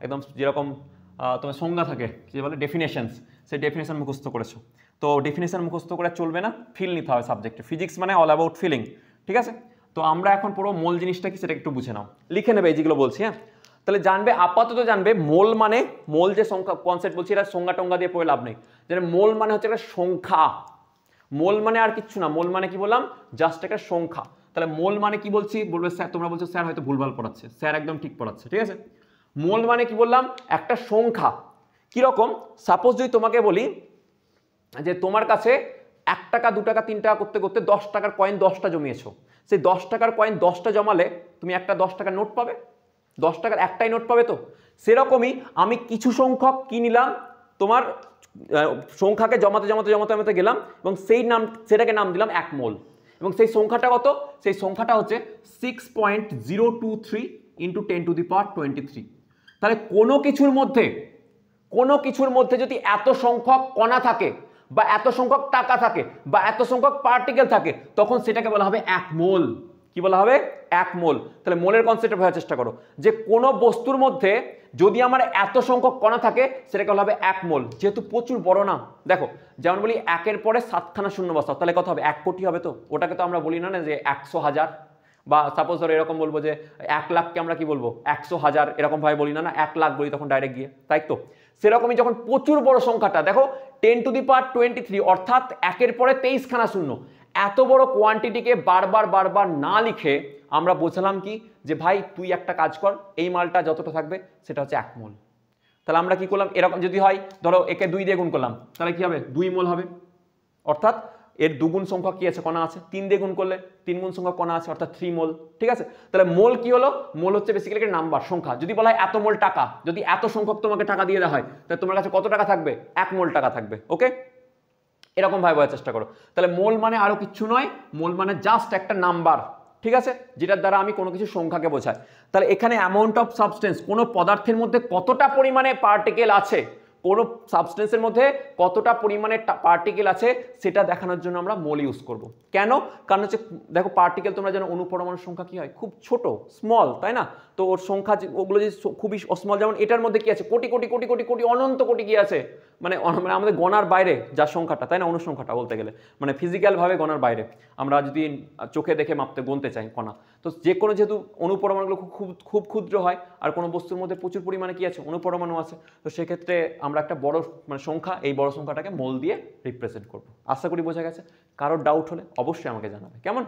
Speaker 1: একদম যেরকম তোমার সংজ্ঞা থাকে যে বলে ডেফিনেশনস, সেই ডেফিনেশন মুখস্থ করেছো। তো ডেফিনেশন মুখস্থ করে চলবে না, ফিল নিতে হবে সাবজেক্টে। ফিজিক্স মানে অল অ্যাবাউট ফিলিং, ঠিক আছে? তো আমরা এখন পুরো মোল জিনিসটা কি সেটা একটু বুঝে নাও, লিখে নেবে এই যেগুলো বলছি। হ্যাঁ, তাহলে জানবে, আপাতত জানবে মোল মানে, মোল যে সংখ্যা কনসেপ্ট বলছি এটা সংজ্ঞা টঙ্গা দিয়ে পড়ে লাভ নেই। যেটা মোল মানে হচ্ছে একটা সংখ্যা, মোল মানে আর কিচ্ছু না। মোল মানে কি বললাম, জাস্ট একটা সংখ্যা। তাহলে মোল মানে কি বলছি, বলবে স্যার, তোমরা বলছো স্যার হয়তো ভুলভাল পড়াচ্ছে, স্যার একদম ঠিক পড়াচ্ছে, ঠিক আছে? মোল মানে কি বললাম, একটা সংখ্যা। কিরকম, সাপোজ যদি তোমাকে বলি যে তোমার কাছে 1 টাকা 2 টাকা 3 টাকা করতে করতে 10 টাকার কয়েন 10টা জমিয়েছো, সেই 10 টাকার কয়েন 10টা জমালে তুমি একটা 10 টাকার নোট পাবে, 10 টাকার একটাই নোট পাবে। তো সেরকমই আমি কিছু সংখ্যক কি নিলাম, তোমার সংখ্যাকে জমাতে জমাতে জমাতে জমাতে গেলাম এবং সেটাকে নাম দিলাম 1 মোল। এবং সেই সংখ্যাটা কত, সেই সংখ্যাটা হচ্ছে 6.023 × 10⁻23। তাহলে কোনো কিছুর মধ্যে যদি এত সংখ্যক কণা থাকে বা এত সংখ্যক টাকা থাকে বা এত সংখ্যক পার্টিকেল থাকে, তখন সেটাকে বলা হবে 1 মোল। কি বলা হবে, 1 মোল। তাহলে মোলের কনসেপ্টে বোঝার চেষ্টা করো, যে কোনো বস্তুর মধ্যে যদি আমার এত সংখ্যক কণা থাকে সেটাকে বলা হবে 1 মোল। যেহেতু প্রচুর বড় না, দেখো যেমন বলি 1-এর পরে 7খানা শূন্য বসাও, তাহলে কত হবে, 1 কোটি হবে। তো ওটাকে তো আমরা বলি না যে 100,000, বা সাপোজ ধরো এরকম বলবো যে 1 লাখকে আমরা কি বলবো, 100,000, এরকম ভাবে বলি না, 1 লাখ বলি তখন ডাইরেক্ট গিয়ে, তাই তো? সেরকমই যখন প্রচুর বড় সংখ্যাটা দেখো 10⁻23, অর্থাৎ 1-এর পরে 23খানা শূন্য, এত বড় কোয়ান্টিটিকে বারবার বারবার না লিখে আমরা বোঝালাম কি, যে ভাই তুই একটা কাজ কর, এই মালটা যতটা থাকবে সেটা হচ্ছে 1 মোল। তাহলে আমরা কি করলাম, এরকম যদি হয় ধরো একে 2 দিয়ে গুণ করলাম, তাহলে কি হবে, 2 মোল হবে। অর্থাৎ এর দুগুণ সংখ্যক কি আছে, কণা আছে। 3 দিয়ে গুণ করলে 3 গুণ সংখ্যক কণা আছে, অর্থাৎ 3 মোল, ঠিক আছে? তাহলে মোল কি হলো, মোল হচ্ছে বেসিক্যালি একটা নাম্বার, সংখ্যা। যদি বলা হয় এত মোল টাকা, যদি এত সংখ্যক তোমাকে টাকা দিয়ে দেওয়া হয়, তাহলে তোমার কাছে কত টাকা থাকবে, 1 মোল টাকা থাকবে। ওকে, এরকম ভাবে বোঝার চেষ্টা করো। তাহলে মোল মানে আরো কিচ্ছু নয়, মোল মানে জাস্ট একটা নাম্বার, ঠিক আছে, যেটার দ্বারা আমি কোনো কিছু সংখ্যাকে বোঝাই। তাহলে এখানে অ্যামাউন্ট অফ সাবস্টেন্স, কোনো পদার্থের মধ্যে কতটা পরিমাণে পার্টিকেল আছে, কোনো সাবস্টেন্সের মধ্যে কতটা পরিমাণে পার্টিকেল আছে সেটা দেখানোর জন্য আমরা মোল ইউজ করব। কেন, কারণ হচ্ছে দেখো পার্টিকেল তোমরা জানো অনুপরমাণুর সংখ্যা কি হয়, খুব ছোট, স্মল, তাই না? তো ওর সংখ্যা ওগুলো যে খুবই স্মল, যেমন এটার মধ্যে কি আছে, কোটি কোটি কোটি কোটি কোটি অনন্ত কোটি কি আছে, মানে আমাদের গণার বাইরে যার সংখ্যাটা, তাই না? অনুসংখ্যাটা বলতে গেলে মানে ফিজিক্যালভাবে গণার বাইরে, আমরা যদি চোখে দেখে গুনতে চাই কণা, তো যে কোনো যেহেতু অনুপরমাণুগুলো খুব খুব ক্ষুদ্র হয়, আর কোনো বস্তুর মধ্যে প্রচুর পরিমাণে কি আছে, অনুপরমাণু আছে, তো সেক্ষেত্রে আমরা একটা বড় মানে সংখ্যা, এই বড় সংখ্যাটাকে মোল দিয়ে রিপ্রেজেন্ট করব। আশা করি বোঝা গেছে। কারোর ডাউট হলে অবশ্যই আমাকে জানাবে, কেমন?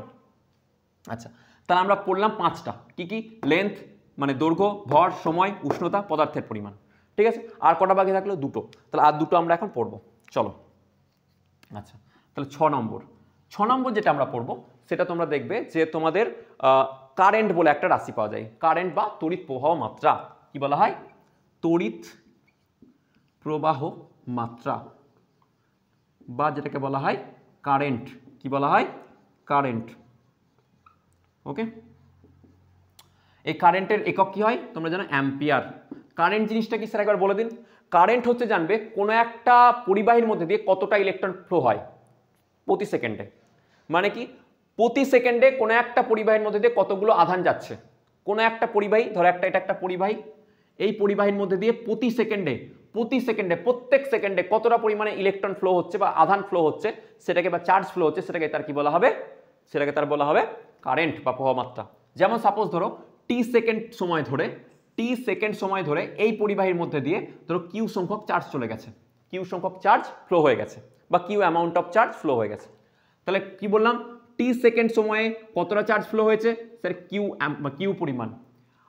Speaker 1: আচ্ছা, তাহলে আমরা পড়লাম 5টা, কি কি, লেন্থ মানে দৈর্ঘ্য, ভর, সময়, উষ্ণতা, পদার্থের পরিমাণ, ঠিক আছে? আর কটা বাকি থাকলো, 2টো। তাহলে আর 2টো আমরা এখন পড়বো, চলো। আচ্ছা, তাহলে 6 নম্বর যেটা আমরা পড়বো সেটা তোমরা দেখবে যে তোমাদের কারেন্ট বলে একটা রাশি পাওয়া যায়। কারেন্ট বা তড়িৎ প্রবাহ মাত্রা, কি বলা হয়, তড়িৎ প্রবাহ মাত্রা, বা যেটাকে বলা হয় কারেন্ট, কি বলা হয়, কারেন্ট। ওকে, এই কারেন্টের একক কি হয় তোমরা জানো, অ্যাম্পিয়ার। কারেন্ট জিনিসটা কি স্যার একবার বলে দিন। কারেন্ট হচ্ছে জানবে কোনো একটা পরিবাহীর মধ্যে দিয়ে কতটা ইলেকট্রন ফ্লো হয় প্রতি সেকেন্ডে, মানে কি প্রতি সেকেন্ডে কোনো একটা পরিবাহীর মধ্যে দিয়ে কতগুলো আধান যাচ্ছে। কোনো একটা পরিবাহী, ধরো এটা একটা পরিবাহী, এই পরিবাহীর মধ্যে দিয়ে প্রতি সেকেন্ডে প্রত্যেক সেকেন্ডে কতটা পরিমাণে ইলেকট্রন ফ্লো হচ্ছে বা আধান ফ্লো হচ্ছে সেটাকে, বা চার্জ ফ্লো হচ্ছে সেটাকে তার কি বলা হবে, সেটাকে তার বলা হবে কারেন্ট বা প্রবাহ মাত্রা। যেমন সাপোজ ধরো টি সেকেন্ড সময় ধরে এই পরিবাহীর মধ্যে দিয়ে ধরো কিউ সংখ্যক চার্জ চলে গেছে, কিউ সংখ্যক চার্জ ফ্লো হয়ে গেছে, বা Q amount of charge flow হয়ে গেছে। তাহলে কি বললাম, টি সেকেন্ড সময়ে কতটা চার্জ ফ্লো হয়েছে, স্যার কিউ পরিমাণ।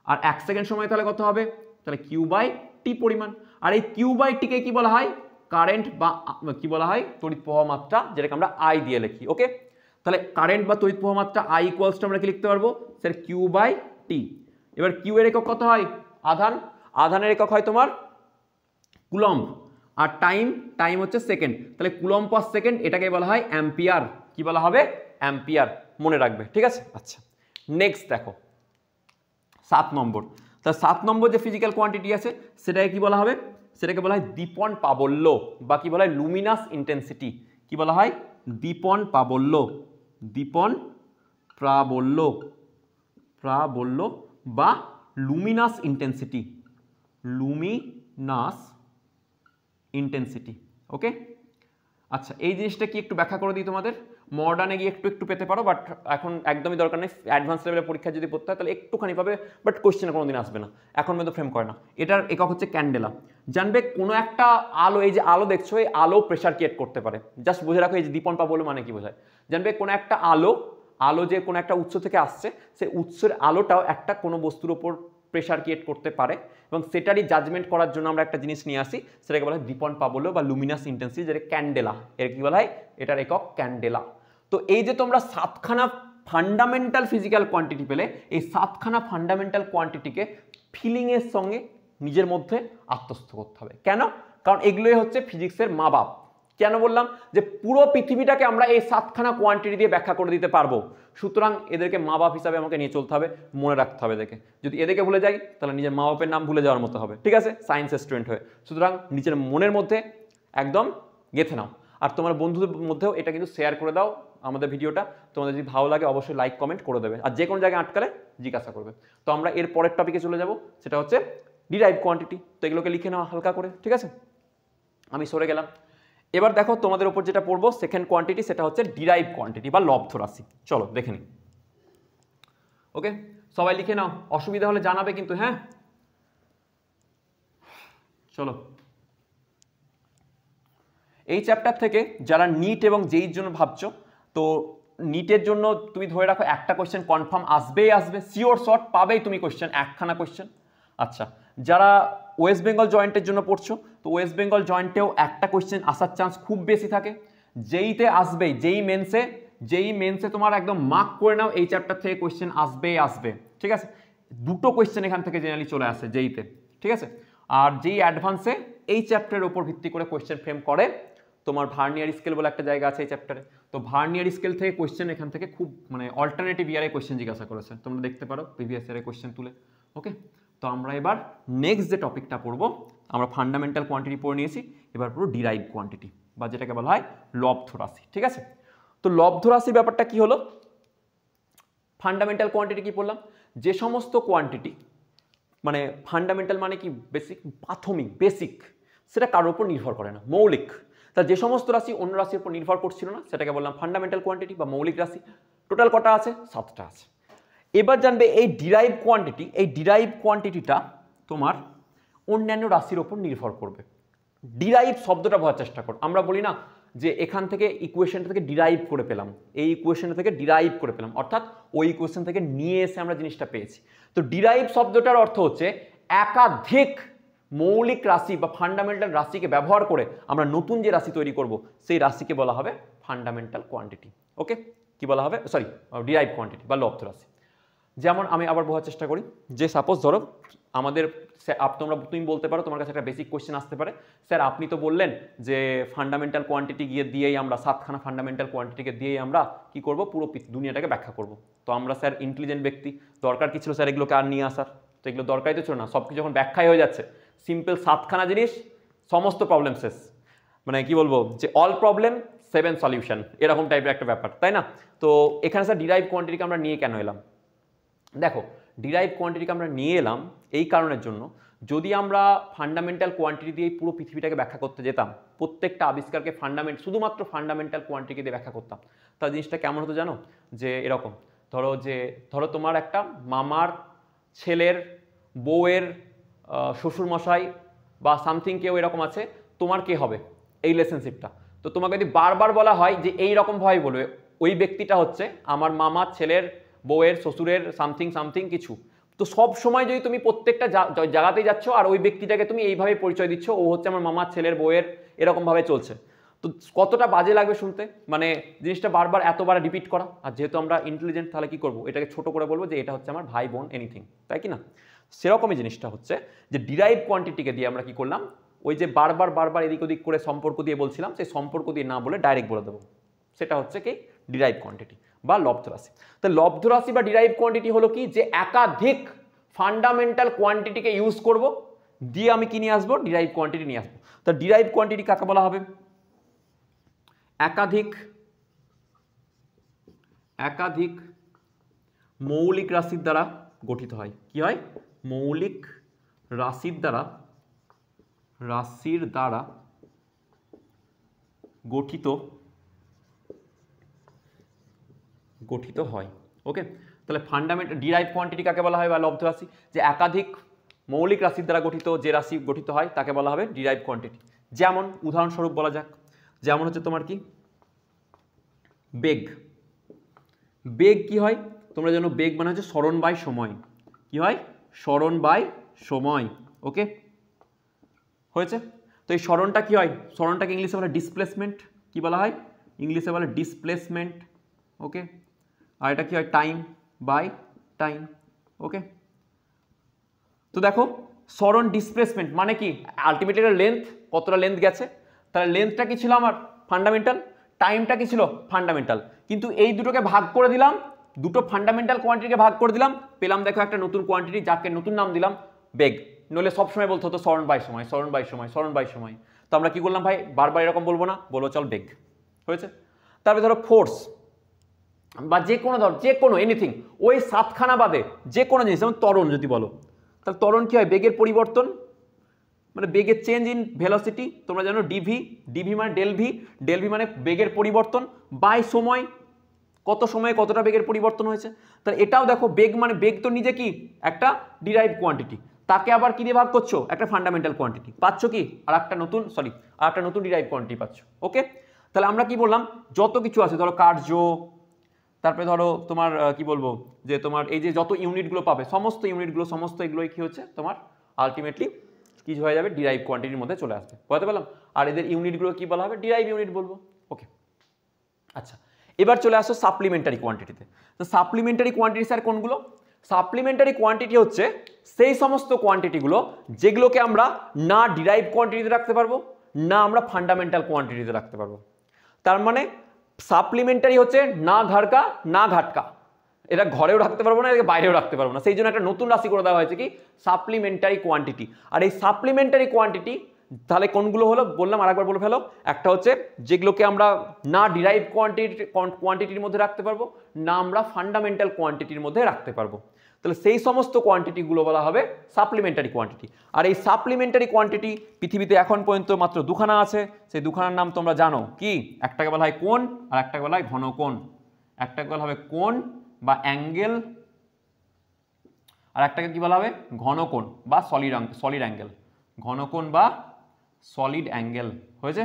Speaker 1: আর 1 সেকেন্ড সময় তাহলে কত হবে, তাহলে কিউ বাই টি পরিমাণ। আর এই কিউ বাই টিকে কি বলা হয়, কারেন্ট বা কি বলা হয়, তড়িৎ প্রবাহ মাত্রা, যেটাকে আমরা আই দিয়ে লিখি। ওকে, তাহলে কারেন্ট বা তড়িৎ প্রবাহ মাত্রা আই ইকুয়ালস টু আমরা কি লিখতে পারবো, স্যার কিউ বাই টি। এবার কিউ এর একক কত হয়, আধানের একক হয় তোমার কুলম্ব, আর টাইম হচ্ছে সেকেন্ড, তাহলে কুলম্ব পার সেকেন্ড, এটাকে বলা হয় অ্যাম্পিয়ার। কি বলা হবে, অ্যাম্পিয়ার, মনে রাখবে, ঠিক আছে? আচ্ছা, নেক্সট দেখো 7 নম্বর। তাহলে 7 নম্বর যে ফিজিক্যাল কোয়ান্টিটি আছে সেটাকে কি বলা হবে, সেটাকে বলা হয় দীপন প্রাবল্য, বা কি বলা হয় লুমিনাস ইন্টেন্সিটি। কি বলা হয়, দীপন প্রাবল্য, দীপন প্রাবল্য, প্রাবল্য বা লুমিনাস ইন্টেন্সিটি, লুমিনাস ইন্টেন্সিটি। ওকে, আচ্ছা এই জিনিসটা কি একটু ব্যাখ্যা করে দিই তোমাদের। মডার্নে গিয়ে একটু একটু পেতে পারো, বাট এখন একদমই দরকার নেই। অ্যাডভান্স লেভেলের পরীক্ষা যদি পড়তে হয় তাহলে একটুখানি পাবে, বাট কোশ্চেনে কোনোদিন আসবে না, এখন পর্যন্ত ফ্রেম করে না। এটার একক হচ্ছে ক্যান্ডেলা। জানবে কোনো একটা আলো, এই যে আলো দেখছো, এই আলো প্রেশার ক্রিয়েট করতে পারে। জাস্ট বুঝে রাখো এই যে দীপন পা বলে মানে কি বোঝায়। জানবে কোনো একটা আলো, আলো যে কোনো একটা উৎস থেকে আসছে, সেই উৎসের আলোটাও একটা কোনো বস্তুর ওপর প্রেশার ক্রিয়েট করতে পারে, এবং সেটারই জাজমেন্ট করার জন্য আমরা একটা জিনিস নিয়ে আসি, সেটাকে বলা হয় দীপন পাবল্য বা লুমিনাস ইন্টেন্সিটি, যেটা ক্যান্ডেলা। এর কি বলা হয়? এটার একক ক্যান্ডেলা। তো এই যে তোমরা 7খানা ফান্ডামেন্টাল ফিজিক্যাল কোয়ান্টিটি পেলে, এই 7খানা ফান্ডামেন্টাল কোয়ান্টিটিকে ফিলিংয়ের সঙ্গে নিজের মধ্যে আত্মস্থ করতে হবে। কেন? কারণ এগুলোই হচ্ছে ফিজিক্সের মা বাপ। কেন বললাম? যে পুরো পৃথিবীটাকে আমরা এই 7খানা কোয়ান্টিটি দিয়ে ব্যাখ্যা করে দিতে পারবো, সুতরাং এদেরকে মা বাপ হিসাবে আমাকে নিয়ে চলতে হবে, মনে রাখতে হবে এদেরকে। যদি এদেরকে ভুলে যাই তাহলে নিজের মা বাপের নাম ভুলে যাওয়ার মতো হবে, ঠিক আছে, সায়েন্সের স্টুডেন্ট হয়ে। সুতরাং নিজের মনের মধ্যে একদম গেঁথে নাও, আর তোমার বন্ধুদের মধ্যেও এটা কিন্তু শেয়ার করে দাও আমাদের ভিডিওটা। তোমাদের যদি ভালো লাগে অবশ্যই লাইক কমেন্ট করে দেবে, আর যে কোনো জায়গায় আটকালে জিজ্ঞাসা করবে। তো আমরা এর পরের টপিকে চলে যাব, সেটা হচ্ছে ডিরাইভ কোয়ান্টিটি। তো এগুলোকে লিখে নাও হালকা করে, ঠিক আছে। আমি সরে গেলাম। এবার দেখো তোমাদের উপর যেটা পড়বো সেকেন্ড কোয়ান্টিটি, সেটা হচ্ছে ডিরাইভ কোয়ান্টিটি বা লব্ধ রাশি। চলো দেখে নিই। ওকে, সবাই লিখে নাও, অসুবিধা হলে জানাবে কিন্তু, হ্যাঁ। চলো, এই চ্যাপ্টার থেকে যারা নিট এবং জেইর জন্য ভাবছো, তো নিটের জন্য তুমি ধরে রাখো একটা কোয়েশ্চেন কনফার্ম আসবেই আসবে, শিওর শর্ট পাবেই তুমি কোয়েশ্চেন, একখানা কোয়েশ্চেন। আচ্ছা, যারা ওয়েস্ট বেঙ্গল জয়েন্টের জন্য পড়ছো, তো ওয়েস্ট বেঙ্গল জয়েন্টেও একটা কোয়েশ্চেন আসার চান্স খুব বেশি থাকে। জেইতে আসবেই, যেই মেন্সে তোমার একদম মার্ক করে নাও, এই চ্যাপ্টার থেকে কোয়েশ্চেন আসবেই আসবে, ঠিক আছে। দুটো কোয়েশ্চেন এখান থেকে জেনারেলি চলে আসে জেইতে, ঠিক আছে। আর যেই অ্যাডভান্সে এই চ্যাপ্টারের উপর ভিত্তি করে কোয়েশ্চেন ফ্রেম করে, তোমার ভার্নিয়ার স্কেল বলে একটা জায়গা আছে এই চ্যাপ্টারে, তো ভার্নিয়ার স্কেল থেকে কোয়েশ্চেন এখান থেকে খুব মানে অল্টারনেটিভ ইয়ারে কোয়েশ্চেন জিজ্ঞাসা করেছে, তোমরা দেখতে পারো প্রিভিয়াস ইয়ারে কোয়েশ্চেন তুলে। ওকে, তো আমরা এবার নেক্সট যে টপিকটা পড়বো, আমরা ফান্ডামেন্টাল কোয়ান্টিটি পড়ে নিয়েছি, এবার পুরো ডিরাইভ কোয়ান্টিটি বা যেটাকে বলা হয় লব্ধ রাশি, ঠিক আছে। তো লব্ধ রাশির ব্যাপারটা কি হলো? ফান্ডামেন্টাল কোয়ান্টিটি কি পড়লাম? যে সমস্ত কোয়ান্টিটি মানে ফান্ডামেন্টাল মানে কি বেসিক, প্রাথমিক, বেসিক, সেটা কারোর উপর নির্ভর করে না, মৌলিক। তা যে সমস্ত রাশি অন্য রাশির উপর নির্ভর করছিল না, সেটাকে বললাম ফান্ডামেন্টাল কোয়ান্টিটি বা মৌলিক রাশি। টোটাল কটা আছে? 7টা আছে। এবার জানবে এই ডিরাইভ কোয়ান্টিটি, এই ডিরাইভ কোয়ান্টিটিটা তোমার অন্যান্য রাশির ওপর নির্ভর করবে। ডিরাইভ শব্দটা বোঝার চেষ্টা করো। আমরা বলি না যে এখান থেকে ইকুয়েশনটা থেকে ডিরাইভ করে পেলাম, এই ইকুয়েশনটা থেকে ডিরাইভ করে পেলাম, অর্থাৎ ওই ইকুয়েশন থেকে নিয়ে এসে আমরা জিনিসটা পেয়েছি। তো ডিরাইভ শব্দটার অর্থ হচ্ছে একাধিক মৌলিক রাশি বা ফান্ডামেন্টাল রাশিকে ব্যবহার করে আমরা নতুন যে রাশি তৈরি করব, সেই রাশিকে বলা হবে ফান্ডামেন্টাল কোয়ান্টিটি। ওকে, কি বলা হবে? সরি, ডিরাইভ কোয়ান্টিটি বা লব্ধ রাশি। যেমন আমি আবার বোঝার চেষ্টা করি, যে সাপোজ ধরো আমাদের তুমি বলতে পারো, তোমার কাছে একটা বেসিক কোয়েশ্চেন আসতে পারে, স্যার আপনি তো বললেন যে ফান্ডামেন্টাল কোয়ান্টিটি দিয়েই আমরা 7খানা ফান্ডামেন্টাল কোয়ান্টিটিকে দিয়েই আমরা কি করব, পুরো দুনিয়াটাকে ব্যাখ্যা করব। তো আমরা স্যার ইন্টেলিজেন্ট ব্যক্তি, দরকার কি ছিল স্যার এগুলোকে আর নিয়ে আসার? তো এগুলো দরকারই তো ছিল না, সব কিছু যখন ব্যাখ্যাই হয়ে যাচ্ছে, সিম্পল 7খানা জিনিস, সমস্ত প্রবলেম শেষ। মানে কি বলবো, যে অল প্রবলেম 7 সলিউশন, এরকম টাইপের একটা ব্যাপার, তাই না? তো এখানে স্যার ডিরাইভ কোয়ান্টিটিকে আমরা নিয়ে কেন এলাম? দেখো, ডিরাইভ কোয়ান্টিটিকে আমরা নিয়ে এলাম এই কারণের জন্য, যদি আমরা ফান্ডামেন্টাল কোয়ান্টিটি দিয়ে পুরো পৃথিবীটাকে ব্যাখ্যা করতে যেতাম, প্রত্যেকটা আবিষ্কারকে শুধুমাত্র ফান্ডামেন্টাল কোয়ান্টিটি দিয়ে ব্যাখ্যা করতাম, তার জিনিসটা কেমন হতো জানো? যে এরকম ধরো তোমার একটা মামার ছেলের বউয়ের শ্বশুরমশাই বা সামথিং কেউ এরকম আছে, তোমার কে হবে এই রিলেশনশিপটা? তো তোমাকে যদি বারবার বলা হয় যে এই রকমভাবে বলবে, ওই ব্যক্তিটা হচ্ছে আমার মামার ছেলের বউয়ের শ্বশুরের সামথিং সামথিং কিছু, তো সব সময় যদি তুমি প্রত্যেকটা জায়গাতেই যাচ্ছ আর ওই ব্যক্তিটাকে তুমি এইভাবে পরিচয় দিচ্ছ, ও হচ্ছে আমার মামার ছেলের বউয়ের, এরকমভাবে চলছে, তো কতটা বাজে লাগবে শুনতে, মানে জিনিসটা বারবার এতবার রিপিট করা। আর যেহেতু আমরা ইন্টেলিজেন্ট, তাহলে কি করবো, এটাকে ছোট করে বলবো যে এটা হচ্ছে আমার ভাই বোন এনিথিং, তাই কি না? সেরকমই জিনিসটা হচ্ছে যে ডিরাইভ কোয়ান্টিটিকে দিয়ে আমরা কি করলাম, ওই যে বারবার এদিক ওদিক করে সম্পর্ক দিয়ে বলছিলাম, সেই সম্পর্ক দিয়ে না বলে ডাইরেক্ট বলে দেবো, সেটা হচ্ছে কি ডিরাইভ কোয়ান্টিটি বা লব্ধ রাশি। তো লব্ধ রাশি বা ডিরাইভ কোয়ান্টিটি হলো কি, যে একাধিক ফান্ডামেন্টাল কোয়ান্টিটিকে ইউজ করব, দিয়ে আমি কি নিয়ে আসবো, ডিরাইভ কোয়ান্টিটি নিয়ে আসবো। তো ডিরাইভ কোয়ান্টিটি কাকে বলা হবে? একাধিক মৌলিক রাশির দ্বারা গঠিত হয়। কি হয়? মৌলিক রাশির দ্বারা গঠিত হয়। ওকে, তাহলে ফান্ডামেন্টাল ডিরাইভ কোয়ান্টিটি কাকে বলা হয় বা লব্ধ রাশি? যে একাধিক মৌলিক রাশির দ্বারা গঠিত যে রাশি গঠিত হয় তাকে বলা হবে ডিরাইভ কোয়ান্টিটি। যেমন উদাহরণস্বরূপ বলা যাক, যেমন হচ্ছে তোমার কি বেগ। বেগ কি হয়? তোমরা জানো বেগ মানে হচ্ছে সরণ বাই সময়। কি হয়? সরণ বাই সময়। ওকে, হয়েছে? তো এই সরণটা কি হয়? সরণটাকে ইংলিশে বলে ডিসপ্লেসমেন্ট। কি বলা হয়? ইংলিশে বলে ডিসপ্লেসমেন্ট। ওকে, আর এটা কি হয়? Time by time. ওকে, তো দেখো সরণ ডিসপ্লেসমেন্ট মানে কি? আলটিমেটলি লেন্থ, কতটা লেন্থ গেছে। তাহলে লেন্থটা কি ছিল আমার? ফান্ডামেন্টাল। টাইমটা কি ছিল? ফান্ডামেন্টাল। কিন্তু এই দুটোকে ভাগ করে দিলাম, দুটো ফান্ডামেন্টাল কোয়ান্টিটিকে ভাগ করে দিলাম, পেলাম দেখো একটা নতুন কোয়ান্টিটি, যাকে নতুন নাম দিলাম বেগ। নইলে সবসময় বলতে হতো সরণ বাই সময়, সরণ বাই সময়, সরণ বাই সময়। তো আমরা কি করলাম ভাই? বারবার এরকম বলবো না, বলবো চল বেগ। হয়েছে? তারপরে ধরো ফোর্স বা যে কোনো, ধর যে কোনো এনিথিং, ওই সাতখানা বাদে যে কোনো জিনিস, যেমন ত্বরণ যদি বলো, তাহলে ত্বরণ কি হয়? বেগের পরিবর্তন, মানে বেগের চেঞ্জ ইন ভেলোসিটি। তোমরা জানো ডিভি, ডিভি মানে ডেল ভি, ডেল ভি মানে বেগের পরিবর্তন বাই সময়, কত সময়ে কতটা বেগের পরিবর্তন হয়েছে। তাহলে এটাও দেখো বেগ মানে বেগ তো নিজে কি একটা ডিরাইভ কোয়ান্টিটি, তাকে আবার কি দিয়ে ভাগ করছো? একটা ফান্ডামেন্টাল কোয়ান্টিটি পাচ্ছ, কি আর একটা নতুন ডিরাইভ কোয়ান্টিটি পাচ্ছ। ওকে, তাহলে আমরা কি বললাম? যত কিছু আছে ধরো কার্য, তারপরে ধরো তোমার কি বলবো, যে তোমার এই যে যত ইউনিটগুলো পাবে, সমস্ত ইউনিটগুলো, সমস্ত এগুলোই কি হচ্ছে তোমার আলটিমেটলি কি হয়ে যাবে? ডিরাইভ কোয়ান্টিটির মধ্যে চলে আসবে। বুঝতে পারলাম? আর এদের ইউনিটগুলো কি বলা হবে? ডিরাইভ ইউনিট বলবো। ওকে, আচ্ছা, এবার চলে আসো সাপ্লিমেন্টারি কোয়ান্টিটিতে। তো সাপ্লিমেন্টারি কোয়ান্টিটি স্যার কোনগুলো? সাপ্লিমেন্টারি কোয়ান্টিটি হচ্ছে সেই সমস্ত কোয়ান্টিটিগুলো যেগুলোকে আমরা না ডিরাইভ কোয়ান্টিটিতে রাখতে পারবো, না আমরা ফান্ডামেন্টাল কোয়ান্টিটিতে রাখতে পারবো। তার মানে সাপ্লিমেন্টারি হচ্ছে না ঘর কা না ঘাটকা, এটা ঘরেও রাখতে পারবো না, এটাকে বাইরেও রাখতে পারবো না, সেই জন্য একটা নতুন রাশি করে দেওয়া হয়েছে কি? Supplementary quantity. আর এই সাপ্লিমেন্টারি কোয়ান্টিটি তাহলে কোনগুলো হলো বললাম, আরেকবার বলে ফেলো। একটা হচ্ছে যেগুলোকে আমরা না ডিরাইভ কোয়ান্টিটির মধ্যে রাখতে পারবো, না আমরা ফান্ডামেন্টাল কোয়ান্টিটির মধ্যে রাখতে পারবো। তাহলে সেই সমস্ত কোয়ান্টিটিগুলো বলা হবে সাপ্লিমেন্টারি কোয়ান্টিটি। আর এই সাপ্লিমেন্টারি কোয়ান্টিটি পৃথিবীতে এখন পর্যন্ত মাত্র দুখানা আছে। সেই দুখানার নাম তোমরা জানো কি? একটাকে বলা হয় কোণ, আর একটাকে বলা হয় ঘনকোণ। একটাকে বলা হবে কোণ বা অ্যাঙ্গেল, আর একটাকে কি বলা হবে? ঘনকোণ বা সলিড অ্যাঙ্গেল। ঘনকোণ বা সলিড অ্যাঙ্গেল। হয়েছে?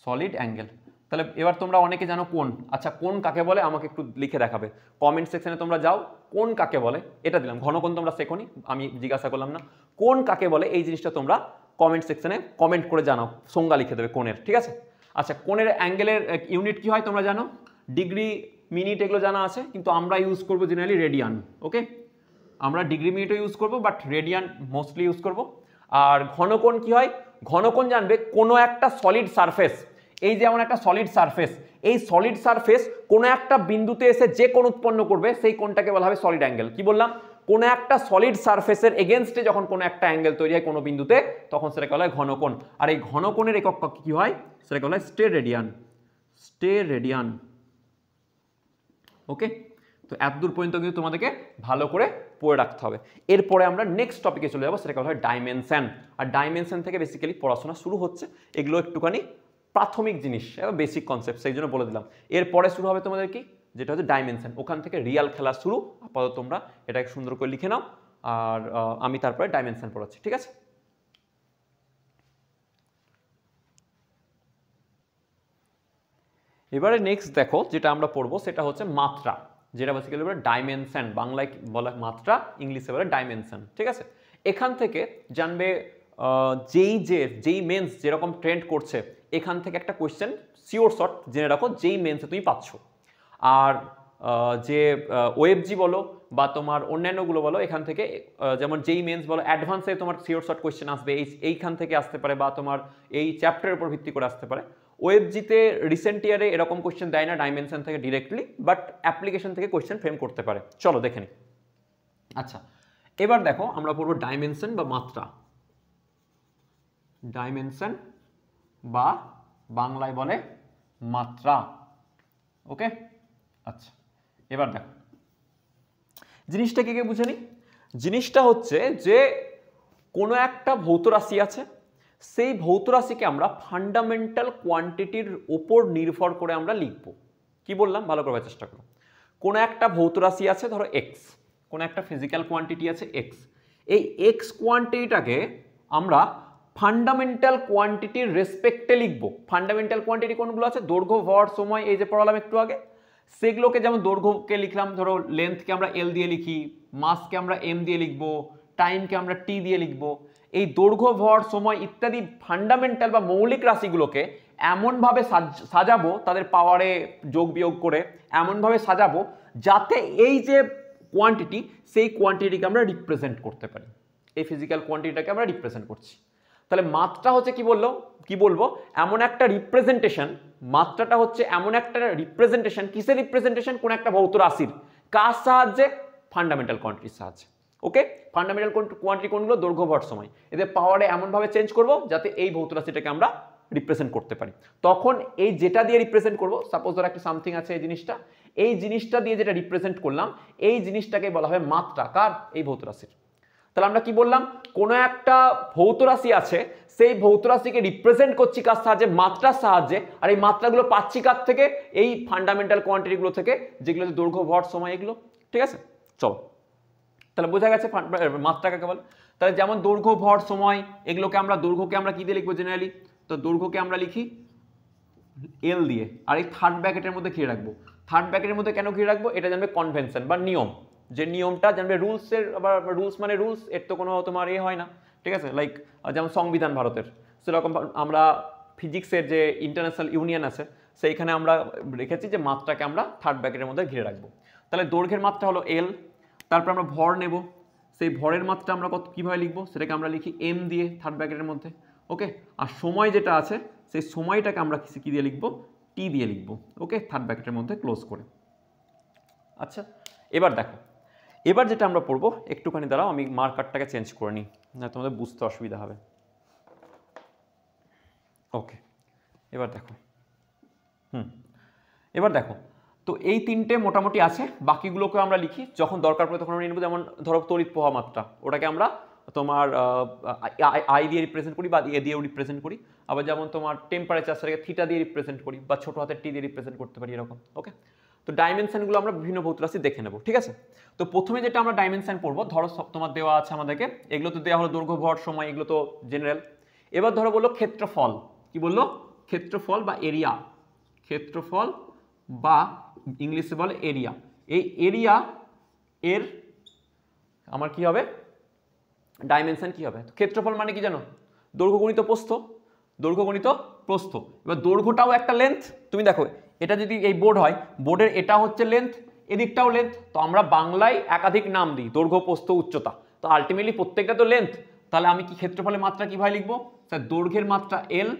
Speaker 1: Solid angle. তাহলে এবার তোমরা অনেকে জানো কোণ। আচ্ছা, কোণ কাকে বলে আমাকে একটু লিখে দেখাবে কমেন্ট সেকশনে। তোমরা যাও, কোণ কাকে বলে এটা দিলাম। ঘনকোণ তোমরা শেখোনি, আমি জিজ্ঞাসা করলাম না। কোণ কাকে বলে এই জিনিসটা তোমরা কমেন্ট সেকশনে কমেন্ট করে জানাও, সংজ্ঞা লিখে দেবে কোণের। ঠিক আছে? আচ্ছা, কোণের অ্যাঙ্গেলের ইউনিট কি হয় তোমরা জানো? ডিগ্রি, মিনিট, এগুলো জানা আছে, কিন্তু আমরা ইউজ করবো জেনারেলি রেডিয়ান। ওকে, আমরা ডিগ্রি মিনিটও ইউজ করবো, বাট রেডিয়ান মোস্টলি ইউজ করবো। আর ঘনকোণ কি হয়? ঘনকোণ জানবে কোনো একটা সলিড সারফেস, এই যেমন একটা সলিড সারফেস, এই সলিড সারফেস কোনো একটা বিন্দুতে এসে যে কোণ উৎপন্ন করবে সেই কোণটাকে বলা হবে সলিড অ্যাঙ্গেল। কি বললাম? কোনো একটা সলিড সারফেসের এগেনস্টে যখন কোনো একটা অ্যাঙ্গেল তৈরি হয় কোনো বিন্দুতে, তখন সেটাকে বলা হয় ঘনকোণ। আর এই ঘনকোণের একক কি হয়? সেটাকে বলা হয় স্টেরেডিয়ান। স্টেরেডিয়ান। ওকে, তো এতদূর পর্যন্ত কিন্তু তোমাদেরকে ভালো করে পড়ে রাখতে হবে। এরপরে আমরা নেক্সট টপিকে চলে যাবো, সেটাকে বলা হয় ডাইমেনশন। আর ডাইমেনশন থেকে বেসিক্যালি পড়াশোনা শুরু হচ্ছে। এগুলো একটুখানি প্রাথমিক জিনিস, বেসিক কনসেপ্ট, সেই জন্য বলে দিলাম। এরপরে শুরু হবে তোমাদের কি? যেটা হচ্ছে ডাইমেনশন। ওখান থেকে রিয়াল খেলা শুরু। আপাতত তোমরা এটাকে সুন্দর করে লিখে নাও, আর আমি তারপরে ডাইমেনশন পড়াচ্ছি। ঠিক আছে? এবারে নেক্সট দেখো যেটা আমরা পড়বো সেটা হচ্ছে মাত্রা, যেটা বেসিক্যালি বলে ডাইমেনশন। বাংলায় বলে মাত্রা, ইংলিশে বলে ডাইমেনশন। ঠিক আছে? এখান থেকে জানবে যেই মেন্স যেরকম ট্রেন্ড করছে, এখান থেকে একটা কোয়েশ্চেন শিওর শর্ট জেনে রাখো যেই মেন্সে তুমি পাচ্ছ। আর যে ওয়েবজি বলো বা তোমার অন্যান্যগুলো বলো, এখান থেকে যেমন যেই মেন্স বলো, অ্যাডভান্সে তোমার শিওর শর্ট কোয়েশ্চেন আসবে, এইখান থেকে আসতে পারে, বা তোমার এই চ্যাপ্টারের উপর ভিত্তি করে আসতে পারে। ওয়েবজিতে রিসেন্ট ইয়ারে এরকম কোয়েশ্চেন দেয় না ডাইমেনশন থেকে ডিরেক্টলি, বাট অ্যাপ্লিকেশন থেকে কোয়েশ্চেন ফ্রেম করতে পারে। চলো দেখে নিই। আচ্ছা, এবার দেখো আমরা পড়বো ডাইমেনশন বা মাত্রা। ডাইমেনশন বা বাংলায় বলে মাত্রা। ওকে, আচ্ছা, এবার দেখো জিনিসটা কে বুঝে নি? জিনিসটা হচ্ছে যে কোনো একটা ভৌত রাশি আছে, সেই ভৌত রাশিকে আমরা ফান্ডামেন্টাল কোয়ান্টিটির উপর নির্ভর করে আমরা লিখব। কি বললাম ভালো করে চেষ্টা করো। কোনো একটা ভৌত রাশি আছে ধরো এক্স, কোনো একটা ফিজিক্যাল কোয়ান্টিটি আছে এক্স, এই এক্স কোয়ান্টিটিটাকে আমরা ফান্ডামেন্টাল কোয়ান্টিটির রেসপেক্টে লিখব। ফান্ডামেন্টাল কোয়ান্টিটি কোনগুলো আছে? দৈর্ঘ্য, ভর, সময়, এই যে পড়ালাম একটু আগে, সেগুলোকে যেমন দৈর্ঘ্যকে লিখলাম ধরো লেন্থকে আমরা এল দিয়ে লিখি, মাসকে আমরা এম দিয়ে লিখব, টাইমকে আমরা টি দিয়ে লিখব। এই দৈর্ঘ্য, ভর, সময় ইত্যাদি ফান্ডামেন্টাল বা মৌলিক রাশিগুলোকে এমনভাবে সাজাবো, তাদের পাওয়ারে যোগ বিয়োগ করে এমনভাবে সাজাবো যাতে এই যে কোয়ান্টিটি, সেই কোয়ান্টিটিকে আমরা রিপ্রেজেন্ট করতে পারি। এই ফিজিক্যাল কোয়ান্টিটিটাকে আমরা রিপ্রেজেন্ট করছি। তাহলে মাত্রা হচ্ছে কি বলবো এমন একটা রিপ্রেজেন্টেশন। মাত্রাটা হচ্ছে এমন একটা রিপ্রেজেন্টেশন। কিসের রিপ্রেজেন্টেশন? কোন একটা ভৌত রাশির। কার সাহায্যে? ফান্ডামেন্টাল কোয়ান্টিটির সাহায্যে। ওকে, ফান্ডামেন্টাল কোয়ান্টিটি কোনগুলো? দৈর্ঘ্য, ভর, সময়। এদের পাওয়ারে এমনভাবে চেঞ্জ করব যাতে এই ভৌত রাশিটাকে আমরা রিপ্রেজেন্ট করতে পারি। তখন এই যেটা দিয়ে রিপ্রেজেন্ট করব, সাপোজ ধর একটা সামথিং আছে, এই জিনিসটা দিয়ে যেটা রিপ্রেজেন্ট করলাম, এই জিনিসটাকে বলা হয় মাত্রা। কার? এই ভৌত রাশির। তাহলে আমরা কি বললাম? কোনো একটা ভৌত রাশি আছে, সেই ভৌত রাশিকে রিপ্রেজেন্ট করছি কার সাহায্যে? মাত্রার সাহায্যে। আর এই মাত্রাগুলো পাচ্ছি কার থেকে? এই ফান্ডামেন্টাল কোয়ান্টিটিগুলো থেকে, যেগুলো হচ্ছে দৈর্ঘ্য, ভর, সময়, এগুলো। ঠিক আছে, চলো তাহলে বোঝা গেছে মাত্রা কাকে বলে। তাহলে যেমন দৈর্ঘ্য, ভর, সময়, এগুলোকে আমরা দৈর্ঘ্যকে আমরা কি দিয়ে লিখবো জেনারেলি? তো দৈর্ঘ্যকে আমরা লিখি এল দিয়ে, আর এই থার্ড ব্র্যাকেটের মধ্যে ঘিরে রাখবো। থার্ড ব্র্যাকেটের মধ্যে কেন ঘিরে রাখবো? এটা জানবে কনভেনশন বা নিয়ম, যে নিয়মটা জানবে রুলসের। আবার রুলস মানে রুলস, এর তো কোনো তোমার হয় না। ঠিক আছে, লাইক যেমন সংবিধান ভারতের, সেরকম আমরা ফিজিক্সের যে ইন্টারন্যাশনাল ইউনিয়ন আছে, সেইখানে আমরা রেখেছি যে মাত্রাকে আমরা থার্ড ব্র্যাকেটের মধ্যে ঘিরে রাখবো। তাহলে দৈর্ঘ্যের মাত্রা হলো এল, তারপর আমরা ভর নেব, সেই ভরের মাত্রা আমরা কীভাবে লিখবো? সেটাকে আমরা লিখি এম দিয়ে থার্ড ব্র্যাকেটের মধ্যে। ওকে, আর সময় যেটা আছে, সেই সময়টাকে আমরা কী দিয়ে লিখবো? টি দিয়ে লিখবো। ওকে, থার্ড ব্র্যাকেটের মধ্যে ক্লোজ করে। আচ্ছা, এবার দেখো, এবার যেটা আমরা পড়বো, একটুখানি দাঁড়াও আমি মার্কারটাকে চেঞ্জ করে নিই, না তোমাদের বুঝতে অসুবিধা হবে। ওকে, এবার দেখো, এবার দেখো, তো এই তিনটে মোটামুটি আছে, বাকিগুলোকে আমরা লিখি যখন দরকার পড়ে তখন আমরা নিয়ে নেবো। যেমন ধরো তড়িৎ প্রবাহ মাত্রা, ওটাকে আমরা তোমার আই দিয়ে রিপ্রেজেন্ট করি বা এ দিয়েও রিপ্রেজেন্ট করি। আবার যেমন তোমার টেম্পারেচার, সেটাকে থিটা দিয়ে রিপ্রেজেন্ট করি বা ছোটো হাতের টি দিয়ে রিপ্রেজেন্ট করতে পারি, এরকম। ওকে, তো ডাইমেনশনগুলো আমরা বিভিন্ন ভৌত রাশি দেখে নেবো। ঠিক আছে, তো প্রথমে যেটা আমরা ডাইমেনশন পড়বো, ধরো তোমার দেওয়া আছে আমাদেরকে, এগুলো তো দেওয়া হলো দৈর্ঘ্য, ভর, সময়, এগুলো তো জেনারেল। এবার ধরো বললো ক্ষেত্রফল। কি বললো? ক্ষেত্রফল বা এরিয়া। ক্ষেত্রফল বা ইংলিশে বলে এরিয়া। এই এরিয়া এর আমার কি হবে? ডাইমেনশন কি হবে? ক্ষেত্রফল মানে কি জানো? দৈর্ঘ্য গুণিত প্রস্থ। দৈর্ঘ্য গুণিত প্রস্থ। এবার দৈর্ঘ্যটাও একটা লেন্থ। তুমি দেখো, এটা যদি এই বোর্ড হয়, বোর্ডের এটা হচ্ছে লেন্থ, এদিকটাও লেন্থ। তো আমরা বাংলায় একাধিক নাম দিই, দৈর্ঘ্য, প্রস্থ, উচ্চতা। তো আলটিমেটলি প্রত্যেকটা তো লেন্থ। তাহলে আমি কি ক্ষেত্রফলের মাত্রা কিভাবে লিখবো? স্যার দৈর্ঘ্যের মাত্রা এল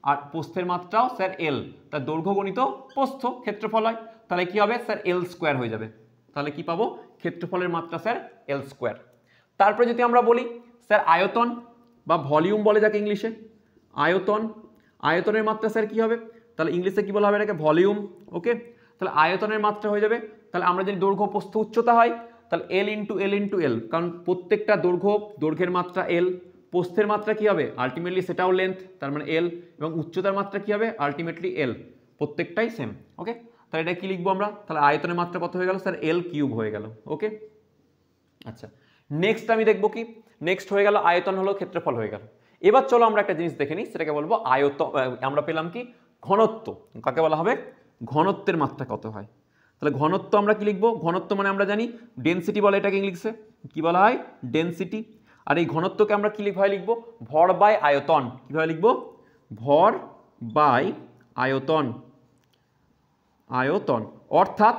Speaker 1: আর প্রস্থের মাত্রাও স্যার এল। তার দৈর্ঘ্য গণিত প্রস্থ ক্ষেত্রফল হয়, তাহলে কি হবে? স্যার এল স্কোয়ার হয়ে যাবে। তাহলে কি পাবো? ক্ষেত্রফলের মাত্রা স্যার এল স্কোয়ার। তারপরে যদি আমরা বলি স্যার আয়তন বা ভলিউম বলে যাকে ইংলিশে, আয়তন, আয়তনের মাত্রা স্যার কি হবে? তাহলে ইংলিশে কি বলা হবে এটাকে? ভলিউম। ওকে, তাহলে আয়তনের মাত্রা হয়ে যাবে, তাহলে আমরা যদি দৈর্ঘ্য, প্রস্থ, উচ্চতা হয়, তাহলে L into L into L, কারণ প্রত্যেকটা দৈর্ঘ্যের মাত্রা এল, প্রস্থের মাত্রা কি হবে? আলটিমেটলি সেটাও লেন্থ, তার মানে এল, এবং উচ্চতার মাত্রা কি হবে? আলটিমেটলি এল, প্রত্যেকটাই সেম। ওকে, তাহলে এটা কি লিখবো আমরা? তাহলে আয়তনের মাত্রা কত হয়ে গেল? স্যার এল কিউব হয়ে গেল। ওকে, আচ্ছা, নেক্সট আমি দেখবো কি? নেক্সট হয়ে গেল আয়তন হলো, ক্ষেত্রফল হয়ে গেল। এবার চলো আমরা একটা জিনিস দেখে নিই, সেটাকে বলবো আমরা পেলাম কি? ঘনত্ব। কাকে বলা হবে? ঘনত্বের মাত্রা কত হয়। তাহলে ঘনত্ব আমরা কি লিখবো? ঘনত্ব মানে আমরা জানি ডেনসিটি বলে এটাকে ইংলিশে, কি বলা হয়? ডেনসিটি। আর এই ঘনত্বকে আমরা কি ভাবে লিখবো? ভর বাই আয়তন। কিভাবে লিখবো? ভর বাই আয়তন। আয়তন অর্থাৎ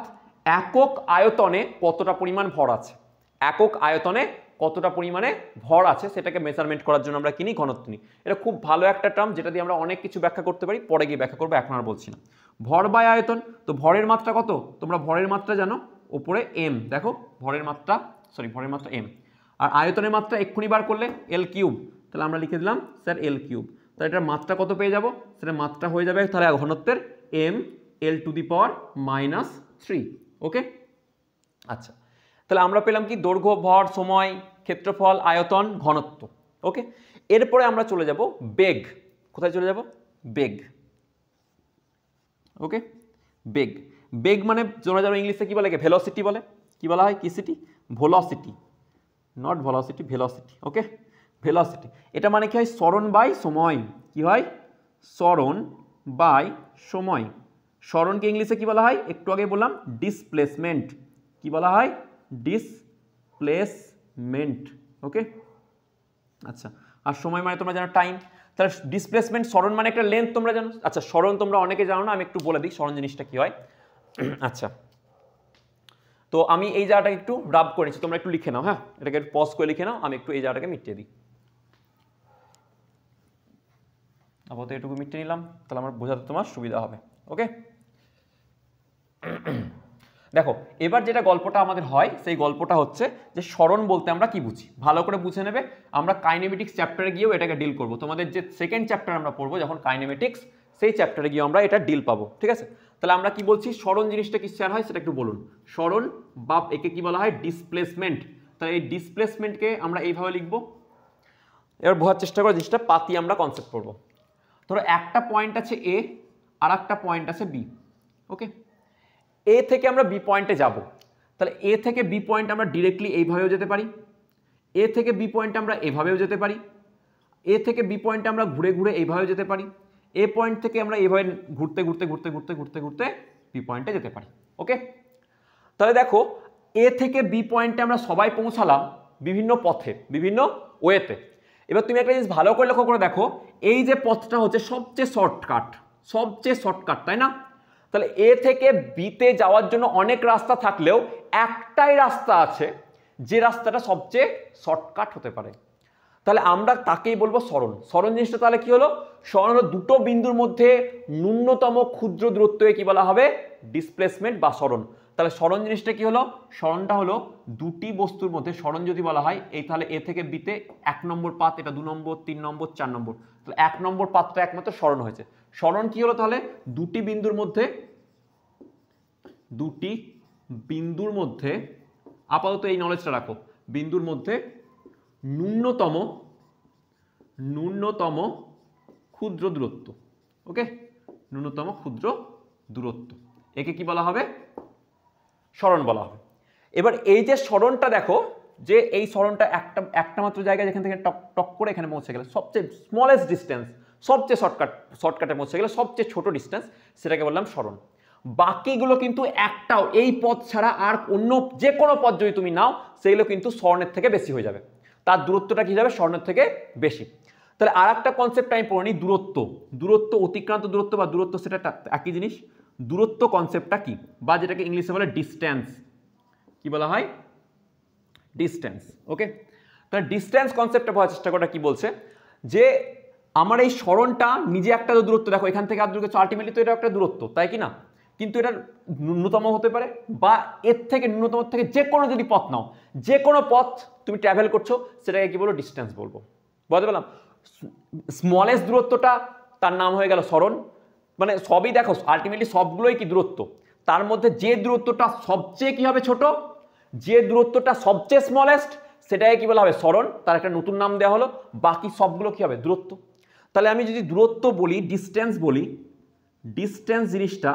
Speaker 1: একক আয়তনে কতটা পরিমাণ ভর আছে, একক আয়তনে কতটা পরিমাণে ভর আছে সেটাকে মেজারমেন্ট করার জন্য আমরা কি নিই? ঘনত্ব নিই। এটা খুব ভালো একটা টার্ম, যেটা দিয়ে আমরা অনেক কিছু ব্যাখ্যা করতে পারি, পরে গিয়ে ব্যাখ্যা করবো, এখন আর বলছি না। ভর বাই আয়তন, তো ভরের মাত্রা কত? তোমরা ভরের মাত্রা জানো, ওপরে এম, দেখো ভরের মাত্রা, ভরের মাত্রা এম, আর আয়তনের মাত্রা এক্ষুনি বার করলে এল কিউব, তাহলে আমরা লিখে দিলাম স্যার এল কিউব। তাহলে এটার মাত্রা কত পেয়ে যাবো? সেটা মাত্রা হয়ে যাবে তাহলে ঘনত্বের এম এল টু দি পাওয়ার -3। ওকে, আচ্ছা, তাহলে আমরা পেলাম কি দৈর্ঘ্য, ভর, সময়, ক্ষেত্রফল, আয়তন, ঘনত্ব। ওকে, এরপরে আমরা চলে যাব বেগ। কোথায় চলে যাব? বেগ। ওকে, বেগ। বেগ মানে তোমরা জানো ইংলিশে কি বলে? ভেলোসিটি বলে। কি বলা হয়? কি city? Velocity, not velocity, velocity. Okay, velocity. এটা মানে কি হয়? সরণ বাই সময়। কি হয়? সরণ বাই সময়। সরণকে ইংলিশে কি বলা হয়? একটু আগে বললাম ডিসপ্লেসমেন্ট। কি বলা হয়? ডিসপ্লেসমেন্ট। ওকে, আচ্ছা। আর সময় মানে তোমরা জানো টাইম। তাহলে ডিসপ্লেসমেন্ট, সরণ মানে একটা লেন্থ তোমরা জানো। আচ্ছা, সরণ তোমরা অনেকে জানো না, আমি একটু বলে দিই সরণ জিনিসটা কি হয়। আচ্ছা, তো আমি এই জায়গাটাকে একটু রাব করেছি, তোমরা একটু লিখে নাও। হ্যাঁ, এটাকে একটু পজ করে লিখে নাও, আমি একটু এই জায়গাটাকে মিটিয়ে দিই। আপাতত এটুকু মিটিয়ে নিলাম, তাহলে আমার বোঝাতে তোমার সুবিধা হবে। ওকে, দেখো এবার যেটা গল্পটা আমাদের হয়, সেই গল্পটা হচ্ছে যে সরণ বলতে আমরা কি বুঝি, ভালো করে বুঝে নেবে। আমরা কাইনেমেটিক্স চ্যাপ্টারে গিয়েও এটাকে ডিল করব। তোমাদের যে সেকেন্ড চ্যাপ্টার আমরা পড়বো যখন কাইনেমেটিক্স, সেই চ্যাপ্টারে গিয়ে আমরা এটা ডিল পাবো। ঠিক আছে, তাহলে আমরা কি বলছি? সরণ জিনিসটা কি শেয়ার হয় সেটা একটু বলুন। সরণ বা একে কি বলা হয়? ডিসপ্লেসমেন্ট। তাহলে এই ডিসপ্লেসমেন্টকে আমরা এইভাবে লিখবো। এবার বোঝার চেষ্টা করো জিনিসটা, পাতি আমরা কনসেপ্ট করবো। ধরো একটা পয়েন্ট আছে এ, আর একটা পয়েন্ট আছে বি। ওকে, এ থেকে আমরা বি পয়েন্টে যাব। তাহলে এ থেকে বি পয়েন্ট আমরা ডিরেক্টলি এইভাবেও যেতে পারি, এ থেকে বি পয়েন্টে আমরা এভাবেও যেতে পারি, এ থেকে বি পয়েন্টে আমরা ঘুরে ঘুরে এইভাবেও যেতে পারি, এ পয়েন্ট থেকে আমরা এইভাবে ঘুরতে ঘুরতে ঘুরতে ঘুরতে ঘুরতে ঘুরতে বি পয়েন্টে যেতে পারি। ওকে, তাহলে দেখো এ থেকে বি পয়েন্টে আমরা সবাই পৌঁছালাম বিভিন্ন পথে, বিভিন্ন ওয়েতে। এবার তুমি একটা জিনিস ভালো করে লক্ষ্য করে দেখো, এই যে পথটা হচ্ছে সবচেয়ে শর্টকাট, সবচেয়ে শর্টকাট, তাই না? তাহলে এ থেকে বিতে যাওয়ার জন্য অনেক রাস্তা থাকলেও একটাই রাস্তা আছে যে রাস্তাটা সবচেয়ে শর্টকাট হতে পারে। তাহলে আমরা তাকেই বলবো সরণ। সরণ জিনিসটা তাহলে কি হলো? সরণ হলো দুটো বিন্দুর মধ্যে ন্যূনতম ক্ষুদ্র দূরত্বকে কি বলা হবে? ডিসপ্লেসমেন্ট বা সরণ। তাহলে সরণ জিনিসটা কি হলো? সরণটা হলো দুটি বস্তুর মধ্যে, সরণ যদি বলা হয় এই, তাহলে এ থেকে বিতে 1 নম্বর পাত, এটা 2 নম্বর, 3 নম্বর, 4 নম্বর। তাহলে 1 নম্বর পাতটা একমাত্র সরণ হয়েছে। সরণ কি হলো? তাহলে দুটি বিন্দুর মধ্যে আপাতত এই নলেজটা রাখো, বিন্দুর মধ্যে ন্যূনতম ক্ষুদ্র দূরত্ব। ওকে, ন্যূনতম ক্ষুদ্র দূরত্ব, একে কি বলা হবে? সরণ বলা হবে। এবার এই যে সরণটা দেখো, যে এই সরণটা একটা মাত্র জায়গায় যেখান থেকে টক টক করে এখানে পৌঁছে গেলে সবচেয়ে স্মলেস্ট ডিস্টেন্স, সবচেয়ে শর্টকাটে পৌঁছে গেলে সবচেয়ে ছোট ডিস্টেন্স, সেটাকে বললাম সরণ। বাকিগুলো কিন্তু একটাও, এই পথ ছাড়া আর অন্য যে কোনো পথ যদি তুমি নাও, সেগুলো কিন্তু সরণের থেকে বেশি হয়ে যাবে, তার দূরত্বটা কি যাবে? সরণের থেকে বেশি। তাহলে আর একটা কনসেপ্ট আমি পড়ে নিই, দূরত্ব। দূরত্ব, অতিক্রান্ত দূরত্ব বা দূরত্ব, সেটা একই জিনিস। দূরত্ব কনসেপ্টটা কি, বা যেটাকে ইংলিশে বলে ডিস্টেন্স। কি বলা হয়? ডিস্টেন্স। ওকে, তাহলে ডিস্টেন্স কনসেপ্টটা বোঝার চেষ্টা করা কি বলছে, যে আমার এই সরণটা নিজে একটা দূরত্ব, দেখো এখান থেকে আর দূরত্ব, আলটিমেটলি তো এটা একটা দূরত্ব, তাই কি না? কিন্তু এটার ন্যূনতম হতে পারে, বা এর থেকে ন্যূনতম থেকে যে কোনো যদি পথ নাও, যে কোনো পথ তুমি ট্রাভেল করছো, সেটাকে কি বলবো? ডিস্টেন্স বলবো। বুঝতে পারলাম? স্মলেস্ট দূরত্বটা তার নাম হয়ে গেল সরণ। মানে সবই দেখো আলটিমেটলি সবগুলোই কি দূরত্ব, তার মধ্যে যে দূরত্বটা সবচেয়ে কি হবে? ছোট। যে দূরত্বটা সবচেয়ে স্মলেস্ট, সেটাকে কি বলা হবে? সরণ। তার একটা নতুন নাম দেওয়া হলো। বাকি সবগুলো কি হবে? দূরত্ব। তাহলে আমি যদি দূরত্ব বলি, ডিস্টেন্স বলি, ডিস্টেন্স জিনিসটা,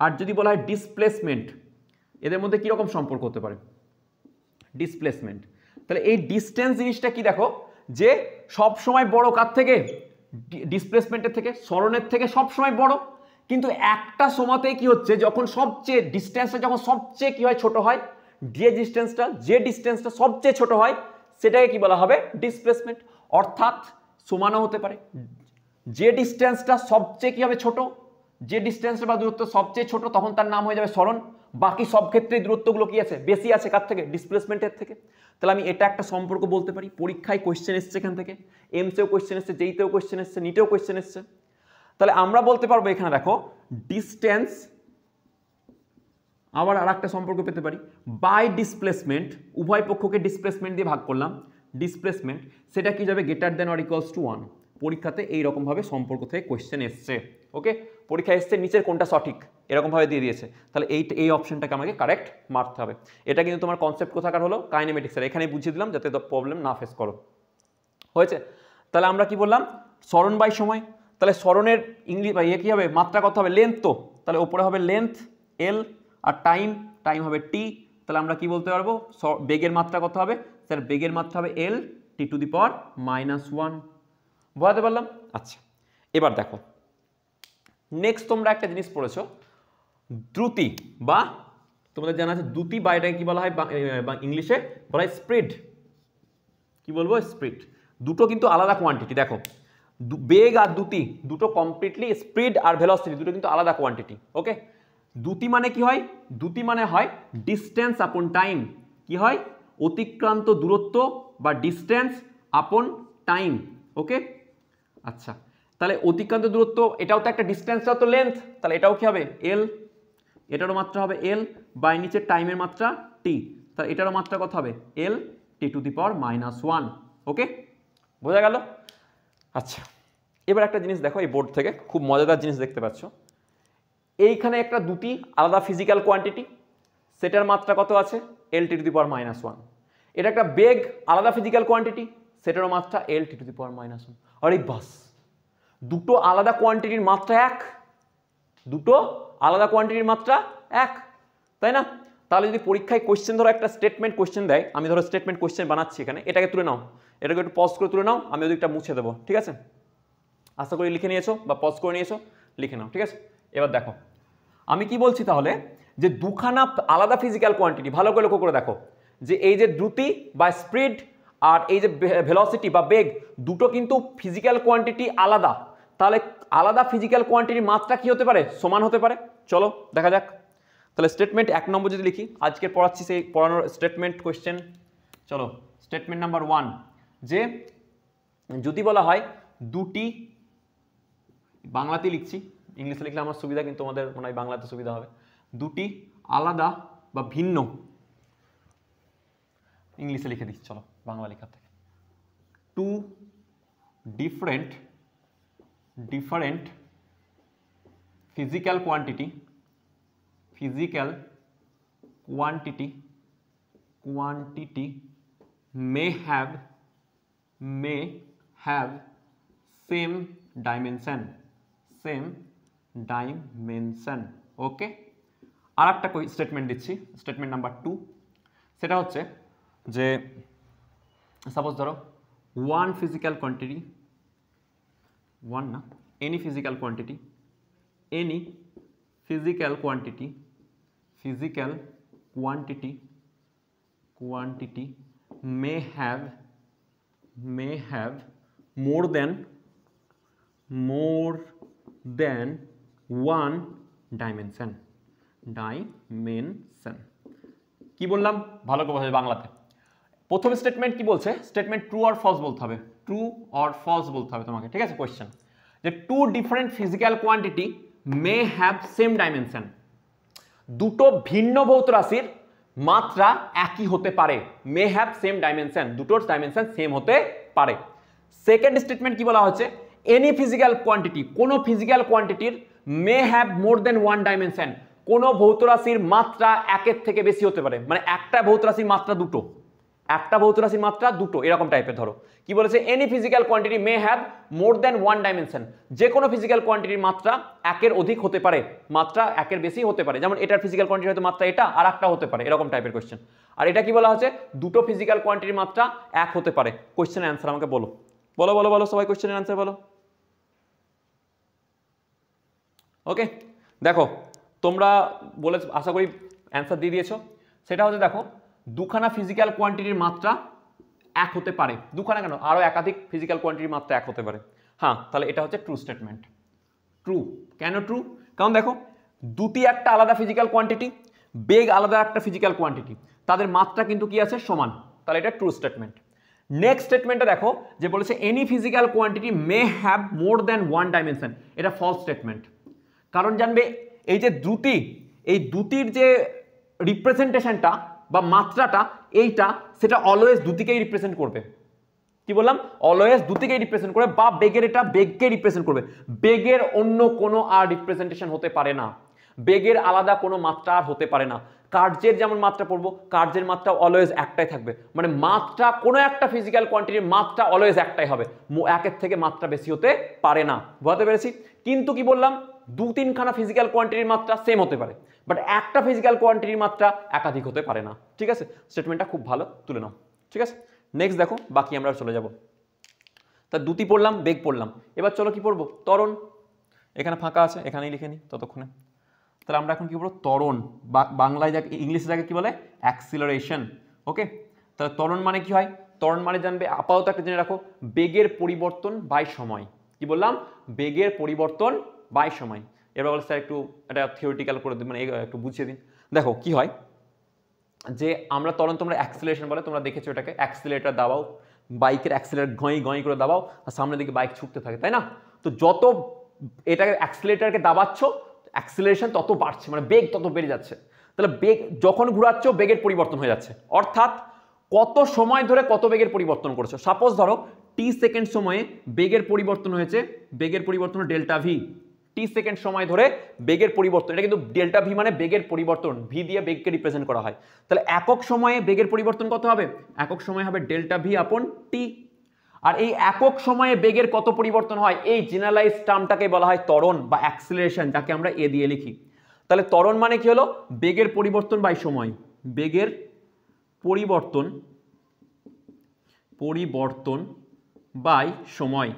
Speaker 1: আর যদি বলা হয় ডিসপ্লেসমেন্ট, এদের মধ্যে কীরকম সম্পর্ক হতে পারে? ডিসপ্লেসমেন্ট। তাহলে এই ডিস্টেন্স জিনিসটা কি দেখো, যে সব সময় বড় কার থেকে? ডিসপ্লেসমেন্টের থেকে, সরণের থেকে সব সময় বড়। কিন্তু একটা সময়তেই কি হচ্ছে, যখন সবচেয়ে ডিস্টেন্সটা যখন সবচেয়ে কি হয়? ছোট হয়। যে ডিস্টেন্সটা সবচেয়ে ছোট হয়, সেটাকে কি বলা হবে? ডিসপ্লেসমেন্ট। অর্থাৎ সমানও হতে পারে। যে ডিস্টেন্সটা সবচেয়ে কি হবে? ছোট। যে ডিস্টেন্সটা বা দূরত্ব সবচেয়ে ছোট, তখন তার নাম হয়ে যাবে সরণ। বাকি সব ক্ষেত্রে দূরত্বগুলো কি আছে? বেশি আছে। কার থেকে? ডিসপ্লেসমেন্টের থেকে। তাহলে আমি এটা একটা সম্পর্ক বলতে পারি। পরীক্ষায় কোয়েশ্চেন এসছে এখান থেকে, এমসেও কোয়েশ্চেন এসছে, জেইতেও কোয়েশ্চেন এসছে, নিটেও কোয়েশ্চেন এসছে। তাহলে আমরা বলতে পারবো এখানে দেখো, ডিস্টেন্স, আবার আর একটা সম্পর্ক পেতে পারি, বাই ডিসপ্লেসমেন্ট। উভয় পক্ষকে ডিসপ্লেসমেন্ট দিয়ে ভাগ করলাম, ডিসপ্লেসমেন্ট, সেটা কি যাবে? Greater than or equals to 1। পরীক্ষাতে এইরকমভাবে সম্পর্ক থেকে কোয়েশ্চেন এসছে। ওকে, পরীক্ষা এসছে নিচের কোনটা সঠিক এরকমভাবে দিয়ে দিয়েছে, তাহলে এই অপশনটাকে আমাকে কারেক্ট মারতে হবে। এটা কিন্তু তোমার কনসেপ্ট কোথাকার হলো, কাইনেমেটিক্সের। এখানে বুঝিয়ে দিলাম যাতে প্রবলেম না ফেস করো। হয়েছে? তাহলে আমরা কি বললাম, স্মরণ বাই সময়। তাহলে স্মরণের ইংলিশ বা ইয়ে কী হবে, মাত্রা কত হবে, লেন্থ। তো তাহলে ওপরে হবে লেন্থ এল, আর টাইম হবে টি। তাহলে আমরা কি বলতে পারবো, বেগের মাত্রা কত হবে, স্যার বেগের মাত্রা হবে এল টি টু দি পাওয়ার -1। বোঝাতে পারলাম? আচ্ছা, এবার দেখো নেক্সট তোমরা একটা জিনিস পড়েছো, দ্রুতি, বা তোমাদের জানা আছে দ্রুতি, বা এটাকে কি বলা হয় ইংলিশে বলা হয় স্পিড। কি বলবো, স্পিড। দুটো কিন্তু আলাদা কোয়ান্টিটি। দেখো বেগ আর দ্রুতি দুটো কমপ্লিটলি, স্পিড আর ভেলোসিটি দুটো কিন্তু আলাদা কোয়ান্টিটি। ওকে, দ্রুতি মানে কি হয়, দ্রুতি মানে হয় ডিস্টেন্স আপন টাইম। কি হয়, অতিক্রান্ত দূরত্ব বা ডিস্টেন্স আপন টাইম। ওকে, আচ্ছা, তাহলে অতিক্রান্ত দূরত্ব এটাও তো একটা, ডিস্টেন্সটাও তো লেন্থ, তাহলে এটাও কি হবে এল, এটারও মাত্রা হবে এল, বাই নিচে টাইমের মাত্রা টি, তাহলে এটারও মাত্রা কত হবে এল টি টু দি পাওয়ার -1। ওকে, বোঝা গেল? আচ্ছা, এবার একটা জিনিস দেখো, এই বোর্ড থেকে খুব মজাদার জিনিস দেখতে পাচ্ছ। এইখানে একটা দ্রুতি আলাদা ফিজিক্যাল কোয়ান্টিটি, সেটার মাত্রা কত আছে এল টি টু দি পাওয়ার -1। এটা একটা বেগ আলাদা ফিজিক্যাল কোয়ান্টিটি, সেটারও মাত্রা এল টি টু দি পাওয়ার -1। আরে বাস, দুটো আলাদা কোয়ান্টিটির মাত্রা এক, দুটো আলাদা কোয়ান্টিটির মাত্রা এক, তাই না? তাহলে যদি পরীক্ষায় কোশ্চেন ধরো একটা স্টেটমেন্ট কোশ্চেন দেয়, আমি ধরো স্টেটমেন্ট কোশ্চেন বানাচ্ছি এখানে, এটাকে তুলে নাও, এটাকে একটু পজ করে তুলে নাও, আমি ওদিকটা মুছে দেবো, ঠিক আছে? আশা করি লিখে নিয়েছো বা পজ করে নিয়েছো, লিখে নাও, ঠিক আছে? এবার দেখো আমি কি বলছি তাহলে, যে দুখানা আলাদা ফিজিক্যাল কোয়ান্টিটি, ভালো করে লক্ষ্য করে দেখো, যে এই যে দ্রুতি বা স্পিড আর এই যে ভেলোসিটি বা বেগ, দুটো কিন্তু ফিজিক্যাল কোয়ান্টিটি আলাদা। তাহলে আলাদা ফিজিক্যাল কোয়ান্টিটির মাত্রা কি হতে পারে, সমান হতে পারে। চলো দেখা যাক। তাহলে স্টেটমেন্ট 1 নম্বর যদি লিখি, আজকে পড়াচ্ছি সেই পড়ানোর স্টেটমেন্ট কোয়েশ্চেন। চলো স্টেটমেন্ট নাম্বার 1, যে যদি বলা হয় দুটি, বাংলাতে লিখছি, ইংলিশে লিখলে আমার সুবিধা, কিন্তু তোমাদের মনে হয় বাংলাতে সুবিধা হবে। দুটি আলাদা বা ভিন্ন, ইংলিশে লিখে দিচ্ছি, চলো বাংলা লেখার থেকে, two different physical quantity may have same dimension. Okay, আর একটা স্টেটমেন্ট দিচ্ছি, স্টেটমেন্ট নাম্বার 2। সেটা হচ্ছে যে সাপোজ ধরো any physical quantity may have more than one dimension। কি বললাম, ভালো করে বোঝা বাংলাতে। প্রথম স্টেটমেন্ট কি বলছে, স্টেটমেন্ট ট্রু অর ফলস বলতে হবে, ট্রু অর ফলস বলতে হবে তোমাকে, ঠিক আছে? কোয়েশ্চেন যে two different physical quantity may have same dimension, দুটো ভিন্ন ভৌত রাশির মাত্রা একই হতে পারে, মে হ্যাভ সেম ডাইমেনশন, দুটোর ডাইমেনশন সেম হতে পারে। সেকেন্ড স্টেটমেন্ট কি বলা হচ্ছে, এনি ফিজিক্যাল কোয়ান্টিটি, কোনো ফিজিক্যাল কোয়ান্টিটির may have more than one dimension, কোনো ভৌত রাশির মাত্রা একের থেকে বেশি হতে পারে, মানে একটা ভৌত রাশির মাত্রা দুটো, একটা ভৌত রাশির মাত্রা দুটো, এরকম টাইপের। ধরো কি বলেছে, any physical quantity may have more than one dimension, যে কোনো ফিজিক্যাল কোয়ান্টিটির মাত্রা একের অধিক হতে পারে, মাত্রা একের বেশি হতে পারে, যেমন এটার ফিজিক্যাল কোয়ান্টিটি হয়তো মাত্রা এটা আর একটা হতে পারে, এরকম টাইপের কোয়েশ্চেন। আর এটা কি বলা হচ্ছে, দুটো ফিজিক্যাল কোয়ান্টিটির মাত্রা এক হতে পারে। কোয়েশ্চেনের অ্যান্সার আমাকে বলো, বলো সবাই কোয়েশ্চেনের অ্যান্সার বলো। ওকে, দেখো তোমরা বলে আশা করি অ্যান্সার দিয়ে দিয়েছো। সেটা হচ্ছে দেখো, দুখানা ফিজিক্যাল কোয়ান্টিটির মাত্রা এক হতে পারে, দুখানা কেন, আরও একাধিক ফিজিক্যাল কোয়ান্টিটির মাত্রা এক হতে পারে। হ্যাঁ, তাহলে এটা হচ্ছে ট্রু স্টেটমেন্ট। ট্রু কেন ট্রু, কারণ দেখো দুটি একটা আলাদা ফিজিক্যাল কোয়ান্টিটি, বেগ আলাদা একটা ফিজিক্যাল কোয়ান্টিটি, তাদের মাত্রা কিন্তু কি আছে, সমান, তাহলে এটা ট্রু স্টেটমেন্ট। নেক্সট স্টেটমেন্টে দেখো যে বলেছে any physical quantity may have more than one dimension, এটা ফলস স্টেটমেন্ট। কারণ জানবে এই যে দ্রুতি, এই দ্রুতির যে রিপ্রেজেন্টেশনটা বা মাত্রাটা এইটা, সেটা অলওয়েজ দ্রুতিকেই রিপ্রেজেন্ট করবে। কি বললাম, অলওয়েজ দুদিকেই রিপ্রেজেন্ট করে, বা বেগের এটা বেগকে রিপ্রেজেন্ট করবে, বেগের অন্য কোনো আর রিপ্রেজেন্টেশন হতে পারে না, বেগের আলাদা কোনো মাত্রা আর হতে পারে না। কার্যের যেমন মাত্রা পড়বো, কার্যের মাত্রা অলওয়েজ একটাই থাকবে, মানে মাত্রা কোনো একটা ফিজিক্যাল কোয়ান্টিটির মাত্রা অলওয়েজ একটাই হবে, একের থেকে মাত্রা বেশি হতে পারে না। বুঝতে পেরেছি? কিন্তু কি বললাম, দু তিনখানা ফিজিক্যাল কোয়ান্টিটির মাত্রা সেম হতে পারে, বাট একটা ফিজিক্যাল কোয়ান্টিটির মাত্রা একাধিক হতে পারে না। ঠিক আছে, স্টেটমেন্টটা খুব ভালো তুলে নাও। ঠিক আছে, নেক্সট দেখো, বাকি আমরা চলে যাব। তা দ্যুতি পড়লাম, বেগ পড়লাম, এবার চলো কি পড়বো, ত্বরণ। এখানে ফাঁকা আছে, এখানেই লিখে নিই ততক্ষণে। তাহলে আমরা এখন কি বলবো, ত্বরণ, বাংলায় যাকে ইংলিশে যাকে কি বলে অ্যাক্সিলারেশন। ওকে, তাহলে ত্বরণ মানে কি হয়, ত্বরণ মানে জানবে আপাতত একটা জেনে রাখো, বেগের পরিবর্তন বাই সময়। কি বললাম, বেগের পরিবর্তন বাই সময়। এবার বলে স্যার একটু এটা থিওরিটিক্যাল করে দিন, মানে একটু বুঝিয়ে দিন। দেখো কি হয়, যে আমরা ত্বরণ, তোমরা অ্যাক্সিলারেশন বলে তোমরা দেখেছো এটাকে, অ্যাক্সিলারেটর দাবাও, বাইকের অ্যাক্সিলারেট ঘঁই ঘঁই করে দাবাও, আর সামনের দিকে বাইক ছুটতে থাকে, তাই না? তো যত এটাকে অ্যাক্সিলারেটরকে দাবাচ্ছ, অ্যাক্সিলারেশন তত বাড়ছে, মানে বেগ তত বেড়ে যাচ্ছে। তাহলে বেগ যখন ঘুরাচ্ছ, বেগের পরিবর্তন হয়ে যাচ্ছে, অর্থাৎ কত সময় ধরে কত বেগের পরিবর্তন করেছো। সাপোজ ধরো টি সেকেন্ড সময়ে বেগের পরিবর্তন হয়েছে, বেগের পরিবর্তন ডেল্টা ভি, টি সেকেন্ড সময় ধরে বেগের পরিবর্তন, এটা কিন্তু ডেল্টা ভি মানে বেগের পরিবর্তন, ভি দিয়ে বেগকে রিপ্রেজেন্ট করা হয়। তাহলে একক সময়ে বেগের পরিবর্তন কত হবে, একক সময় হবে ডেল্টা ভি আপন টি। আর এই একক সময়ে বেগের কত পরিবর্তন হয়, এই জেনারেলাইজ টার্মটাকে বলা হয় ত্বরণ বা অ্যাক্সিলারেশন, যাকে আমরা এ দিয়ে লিখি। তাহলে ত্বরণ মানে কি হলো, বেগের পরিবর্তন বাই সময়, বেগের পরিবর্তন বাই সময়,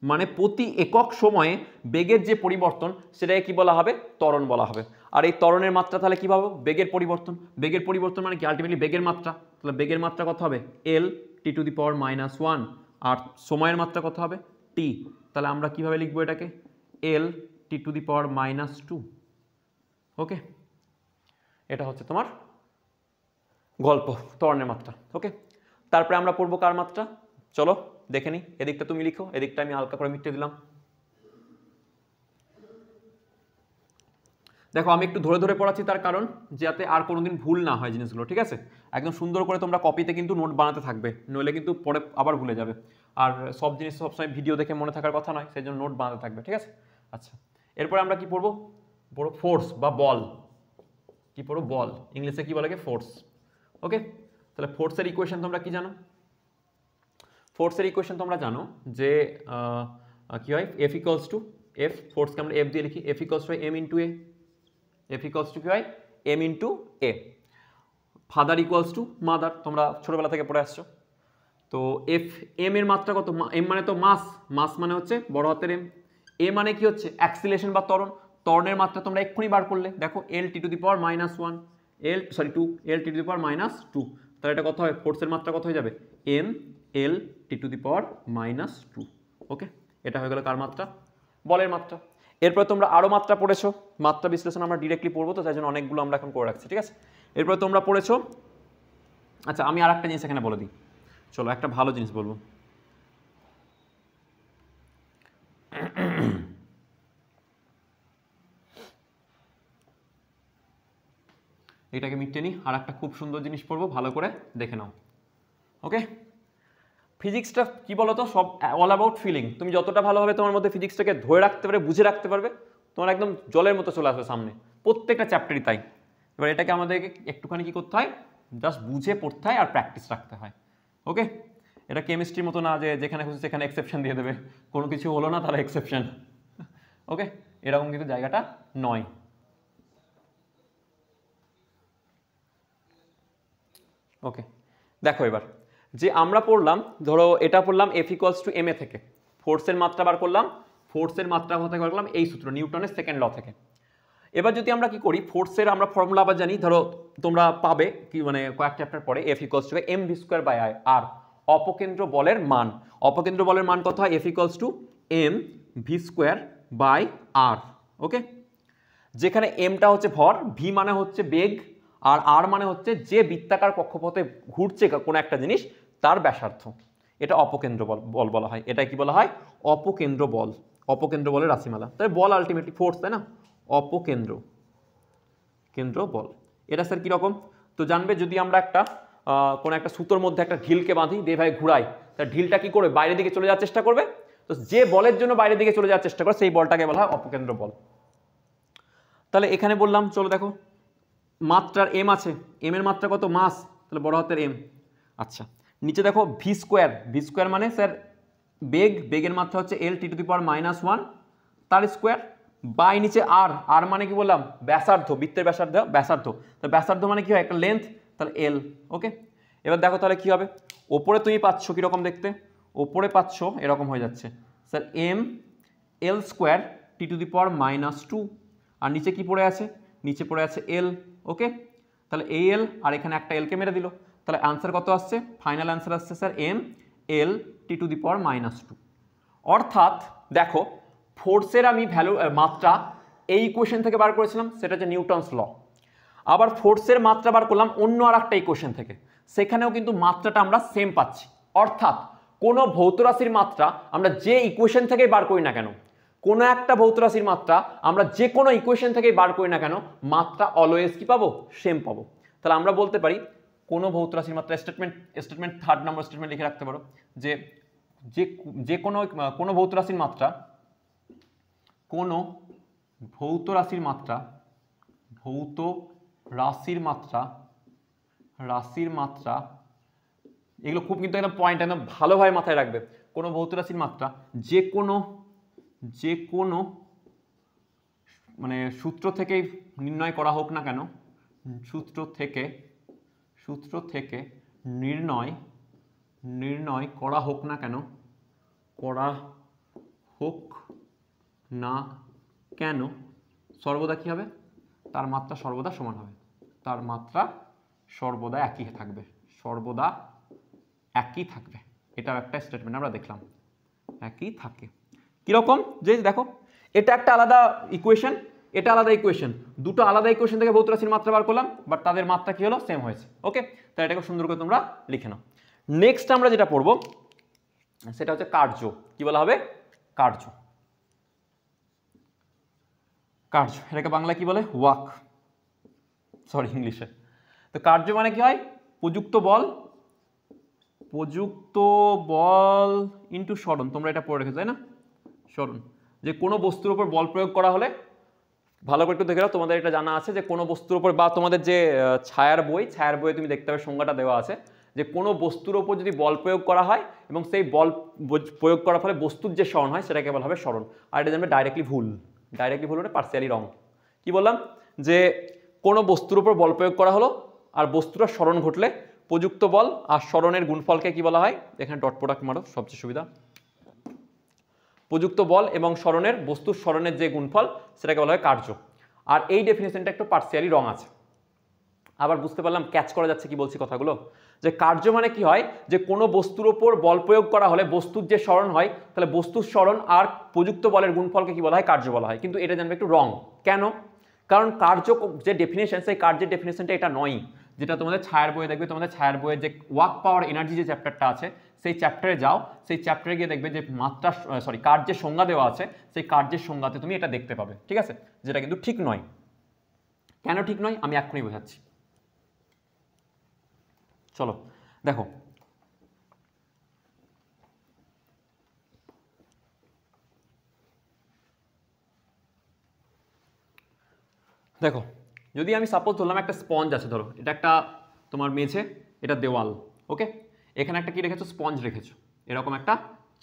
Speaker 1: মানে প্রতি একক সময়ে বেগের যে পরিবর্তন সেটাকে কি বলা হবে, ত্বরণ বলা হবে। আর এই ত্বরণের মাত্রা তাহলে কি পাবো, বেগের পরিবর্তন, বেগের পরিবর্তন মানে কি আলটিমেটলি বেগের মাত্রা, তাহলে বেগের মাত্রা কত হবে, এল টি টু দি পাওয়ার -1, আর সময়ের মাত্রা কত হবে, টি। তাহলে আমরা কিভাবে লিখবো এটাকে, এল টি টু দি পাওয়ার -2। ওকে, এটা হচ্ছে তোমার গল্প, ত্বরণের মাত্রা। ওকে, তারপরে আমরা পড়বো কার মাত্রা, চলো দেখে নিই। এদিকটা তুমি লিখো, এদিকটা আমি হালকা করে মিটে দিলাম। দেখো আমি একটু ধরে ধরে পড়াচ্ছি, তার কারণ যাতে আর কোনোদিন ভুল না হয় জিনিসগুলো। ঠিক আছে, একদম সুন্দর করে তোমরা কপিতে কিন্তু নোট বানাতে থাকবে, নইলে কিন্তু পরে আবার ভুলে যাবে। আর সব জিনিস সবসময় ভিডিও দেখে মনে থাকার কথা নয়, সেই জন্য নোট বানাতে থাকবে। ঠিক আছে, আচ্ছা এরপরে আমরা কি পড়বো, পড়বো ফোর্স বা বল। কি পড়বো, বল, ইংলিশে কি বলে ফোর্স। ওকে, তাহলে ফোর্সের ইকুয়েশন তোমরা কি জানো, ফোর্সের ইকুয়েশন তোমরা জানো যে কি হয়, এফ ইকুয়ালস টু এফ, ফোর্সকে আমরা এফ দিয়ে লিখি, F equals to M into A, F equals to কি হয়, M into A. Father equals to mother, তোমরা ছোটবেলা থেকে পড়ে আসছো। তো এফ, এম এর মাত্রা কত, এম মানে তো মাস, মাস মানে হচ্ছে বড় হাতের এম, এ মানে কি হচ্ছে অ্যাক্সিলারেশন বা ত্বরণ, ত্বরণের মাত্রা তোমরা এক্ষুনি বার করলে, দেখো L T to the power -1, to, L T to the power -2, তাহলে এটা কত হয়, ফোর্সের মাত্রা কত হয়ে যাবে, M L T to the power -2। ওকে, এটা হয়ে গেল কার মাত্রা, বলের মাত্রা। এরপর তোমরা আরও মাত্রা পড়েছো, মাত্রা বিশ্লেষণ আমরা ডিরেক্টলি পড়বো, তো তাই জন্য অনেকগুলো আমরা এখন করে রাখছি। ঠিক আছে, এরপর তোমরা পড়েছো, আচ্ছা আমি আর একটা জিনিস এখানে বলে দিই, চলো একটা ভালো জিনিস বলবো। এটাকে মিটে নিই, আর একটা খুব সুন্দর জিনিস পড়বো, ভালো করে দেখে নাও। ওকে, ফিজিক্সটা কি বলো তো, সব অল অ্যাবাউট ফিলিং। তুমি যতটা ভালোভাবে তোমার মধ্যে ফিজিক্সটাকে ধরে রাখতে পারবে, বুঝে রাখতে পারবে, তোমার একদম জলের মতো চলে আসবে সামনে, প্রত্যেকটা চ্যাপ্টারই তাই। এবার এটাকে আমাদেরকে একটুখানি কি করতে হয়, জাস্ট বুঝে পড়তে হয় আর প্র্যাকটিস রাখতে হয়। ওকে, এটা কেমিস্ট্রির মতো না যে যেখানে খুশি সেখানে এক্সেপশন দিয়ে দেবে, কোনো কিছু হলো না তারা এক্সেপশন। ওকে, এরকম কিন্তু জায়গাটা নয়। ওকে, দেখো এবার যে আমরা পড়লাম, ধরো এটা পড়লাম F equals to M A থেকে, ফোর্সের মাত্রা বার করলাম, ফোর্সের মাত্রা কোথায় বার করলাম, এই সূত্র নিউটনের সেকেন্ড ল থেকে। এবার যদি আমরা কি করি, ফোর্সের আমরা ফর্মুলা আবার জানি, ধরো তোমরা পাবে কি মানে কয়েক চ্যাপ্টার পরে, F equals to M V square by R, অপকেন্দ্র বলের মান, অপকেন্দ্র বলের মান কত হয়, F equals to M V square by R. Okay, যেখানে এমটা হচ্ছে ভর, ভি মানে হচ্ছে বেগ, আর আর মানে হচ্ছে যে বৃত্তাকার কক্ষপথে ঘুরছে কোনো একটা জিনিস তার ব্যাসার্ধ, এটা অপকেন্দ্র বল বলা হয়। এটা কি বলা হয়, অপকেন্দ্র বল, অপকেন্দ্র বলের রাশিমালা। তাই বল আলটিমেটলি ফোর্স, তাই না, অপকেন্দ্র বল। এটা স্যার কিরকম, তো জানবে যদি আমরা একটা কোনো একটা সুতোর মধ্যে একটা ঢিলকে বাঁধি দিয়ে ভাই ঘুরাই, তার ঢিলটা কি করবে, বাইরের দিকে চলে যাওয়ার চেষ্টা করবে। তো যে বলের জন্য বাইরের দিকে চলে যাওয়ার চেষ্টা করে সেই বলটাকে বলা হয় অপকেন্দ্র বল। তাহলে এখানে বললাম, চলো দেখো মাত্রার এম আছে, এম এর মাত্রা কত, মাস, তাহলে বড় হাতের এম। আচ্ছা, নিচে দেখো ভি স্কোয়ার, ভি স্কোয়ার মানে স্যার বেগ, বেগের মাত্রা হচ্ছে এল টি টু দি পাওয়ার -1 তার স্কোয়ার, বাই নিচে আর, আর মানে কি বললাম, ব্যাসার্ধ, বৃত্তের ব্যাসার্ধ, ব্যাসার্ধ, তো ব্যাসার্ধ মানে কি হয়, একটা লেন্থ, তাহলে এল। ওকে, এবার দেখো তাহলে কি হবে, ওপরে তুমি পাচ্ছ কীরকম দেখতে, ওপরে পাচ্ছ এরকম হয়ে যাচ্ছে sir M L square T to the power -2, আর নিচে কি পড়ে আছে, নিচে পড়ে আছে এল। ওকে, তাহলে এই এল আর এখানে একটা এলকে মেরে দিল, তাহলে অ্যান্সার কত আসছে, ফাইনাল অ্যান্সার আসছে sir M L T to the power -2। অর্থাৎ দেখো ফোর্সের আমি ভ্যালু মাত্রা এই ইকুয়েশন থেকে বার করেছিলাম, সেটা হচ্ছে নিউটনস ল। আবার ফোর্সের মাত্রা বার করলাম অন্য আর একটা ইকুয়েশন থেকে, সেখানেও কিন্তু মাত্রাটা আমরা সেম পাচ্ছি। অর্থাৎ কোনো ভৌত রাশির মাত্রা আমরা যে ইকুয়েশন থেকেই বার করি না কেন, কোনো একটা ভৌত রাশির মাত্রা আমরা যে কোনো ইকুয়েশন থেকেই বার করি না কেন, মাত্রা অলওয়েজ কি পাবো, সেম পাবো। তাহলে আমরা বলতে পারি কোনো ভৌত রাশির মাত্রা, স্টেটমেন্ট 3 নম্বর স্টেটমেন্ট লিখে রাখতে পারো, যে যে কোনো ভৌত রাশির মাত্রা, কোনো ভৌত রাশির মাত্রা, ভৌত রাশির মাত্রা, রাশির মাত্রা, এগুলো খুব কিন্তু একদম পয়েন্ট একদম ভালোভাবে মাথায় রাখবে। কোনো ভৌত রাশির মাত্রা যে কোনো মানে সূত্র থেকেই নির্ণয় করা হোক না কেন, সূত্র থেকে নির্ণয় করা হোক না কেন, সর্বদা কি হবে, তার মাত্রা সর্বদা সমান হবে, তার মাত্রা সর্বদা একই থাকবে, সর্বদা একই থাকবে। এটাও একটা স্টেটমেন্ট আমরা দেখলাম, একই থাকে। কিরকম, যে দেখো এটা একটা আলাদা ইকুয়েশন, এটা আলাদা ইকুয়েশন, দুটো আলাদা ইকুয়েশন থেকে ভৌত রাশির মাত্রা বার করলাম, বাট তাদের মাত্রা কি হলো, সেম হয়েছে। ওকে, তাই এটাকে সুন্দর করে তোমরা লিখে নাও। নেক্সট আমরা যেটা পড়বো সেটা হচ্ছে কার্য। কি বলা হবে, কার্য। কার্য এটাকে বাংলা কি বলে, ওয়ার্ক, সরি ইংলিশে। তো কার্য মানে কি হয়, প্রযুক্ত বল ইনটু সরণ, তোমরা এটা পড়ে রেখেছো তাই না, সরণ। যে কোনো বস্তুর উপর বল প্রয়োগ করা হলে, ভালো করে একটু দেখে নাও, তোমাদের এটা জানা আছে যে কোনো বস্তুর উপর, বা তোমাদের যে ছায়ার বইয়ে তুমি দেখতে পাবে সংজ্ঞাটা দেওয়া আছে, যে কোনো বস্তুর উপর যদি বল প্রয়োগ করা হয় এবং সেই বল প্রয়োগ করার ফলে বস্তুর যে সরণ হয় সেটাকে বলা হবে সরণ। আর এটা জানবে ডাইরেক্টলি ভুল হলে পার্সিয়ালি রং। কি বললাম, যে কোনো বস্তুর উপর বল প্রয়োগ করা হলো আর বস্তুটা সরণ ঘটলে প্রযুক্ত বল আর সরণের গুণফলকে কি বলা হয়, এখানে ডট প্রোডাক্ট মারো সবচেয়ে সুবিধা, প্রযুক্ত বল এবং সরণের, বস্তুর সরণের যে গুণফল সেটাকে বলা হয় কার্য। আর এই ডেফিনেশনটা একটু পার্সিয়ালি রং আছে। আবার বুঝতে পারলাম, ক্যাচ করা যাচ্ছে কি বলছি কথাগুলো, যে কার্য মানে কি হয়, যে কোনো বস্তুর উপর বল প্রয়োগ করা হলে বস্তুর যে সরণ হয়, তাহলে বস্তুর সরণ আর প্রযুক্ত বলের গুণফলকে কি বলা হয়, কার্য বলা হয়। কিন্তু এটা জানবে একটু রং, কেন, কারণ কার্য যে ডেফিনেশন, সেই কার্যের ডেফিনেশনটা এটা নয়, যেটা তোমাদের ছায়ার বইয়ে দেখবে। তোমাদের ছায়ার বইয়ে যে ওয়ার্ক পাওয়ার এনার্জি যে চ্যাপ্টারটা আছে, সেই চ্যাপ্টারে যাও, সেই চ্যাপ্টারে গিয়ে দেখবে যে মাত্রা, কার্যের সংজ্ঞা দেওয়া আছে, সেই কার্যের সংজ্ঞাতে তুমি এটা দেখতে পাবে, ঠিক আছে, যেটা কিন্তু ঠিক নয়। কেন ঠিক নয় আমি এক্ষুনি বোঝাচ্ছি। চলো দেখো, দেখো যদি আমি সাপোজ ধরলাম একটা স্পঞ্জ আছে, ধরো এটা একটা তোমার মেঝে, এটা দেওয়াল। ওকে, এখানে একটা কি রেখেছো, স্পঞ্জ রেখেছো, এরকম একটা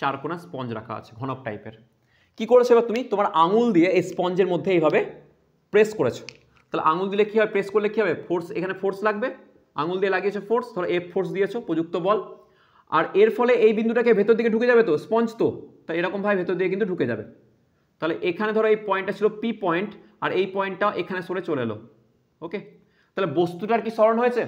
Speaker 1: চারকোনা স্পঞ্জ রাখা আছে ঘনক টাইপের। কি করেছো এবার তুমি, তোমার আঙুল দিয়ে এই স্পঞ্জের মধ্যে এইভাবে প্রেস করেছো। তাহলে আঙুল দিলে কি হয়, প্রেস করলে কি হবে, ফোর্স, এখানে ফোর্স লাগবে, আঙুল দিয়ে লাগিয়েছো ফোর্স, ধরো এফ ফোর্স দিয়েছো, প্রযুক্ত বল। আর এর ফলে এই বিন্দুটাকে ভেতর দিকে ঢুকে যাবে, তো স্পঞ্জ তো, তাই এরকমভাবে ভেতর দিকে কিন্তু ঢুকে যাবে। তাহলে এখানে ধরো এই পয়েন্টটা ছিল পি পয়েন্ট, আর এই পয়েন্টটা এখানে সরে চলে এলো। ওকে, তাহলে বস্তুটার কি সরণ হয়েছে,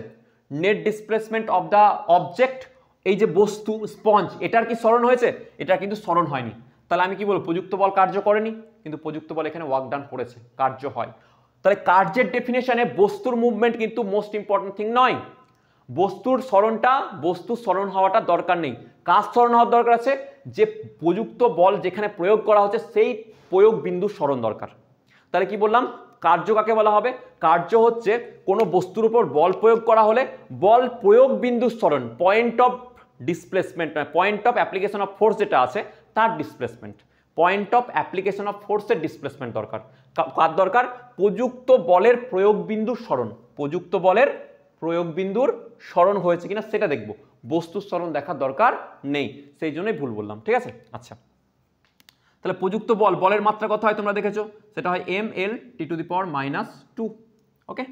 Speaker 1: net displacement of the object, এই যে বস্তু স্পঞ্জ, এটার কি সরণ হয়েছে, এটা কিন্তু সরণ হয়নি। তাহলে আমি কি বলবো, প্রযুক্ত বল কার্য করেনি, কিন্তু প্রযুক্ত বল এখানে ওয়ার্ক ডান করেছে, কার্য হয়। তাহলে কার্যের ডেফিনেশনে বস্তুর মুভমেন্ট কিন্তু মোস্ট ইম্পর্টেন্ট থিং নয়, বস্তুর সরণ হওয়াটা দরকার নেই। কার সরণ হওয়ার দরকার আছে, যে প্রযুক্ত বল যেখানে প্রয়োগ করা হচ্ছে সেই প্রয়োগ বিন্দুর সরণ দরকার। তাহলে কি বললাম, কার্য কাকে বলা হবে, কার্য হচ্ছে কোনো বস্তুর উপর বল প্রয়োগ করা হলে বল প্রয়োগ বিন্দুর সরণ, পয়েন্ট অফ ডিসপ্লেসমেন্ট নয়, point of application of force যেটা আছে তার displacement. Point of application of ফোর্সের ডিসপ্লেসমেন্ট দরকার। কার দরকার? প্রযুক্ত বলের প্রয়োগ বিন্দুর সরণ। প্রযুক্ত বলের প্রয়োগ বিন্দুর সরণ হয়েছে কিনা সেটা দেখব, বস্তুর সরণ দেখার দরকার নেই, সেই জন্যই ভুল বললাম। ঠিক আছে, আচ্ছা তাহলে প্রযুক্ত বলের মাত্রা কত হয় তোমরা দেখেছো, সেটা হয় mL(T⁻²). ওকে,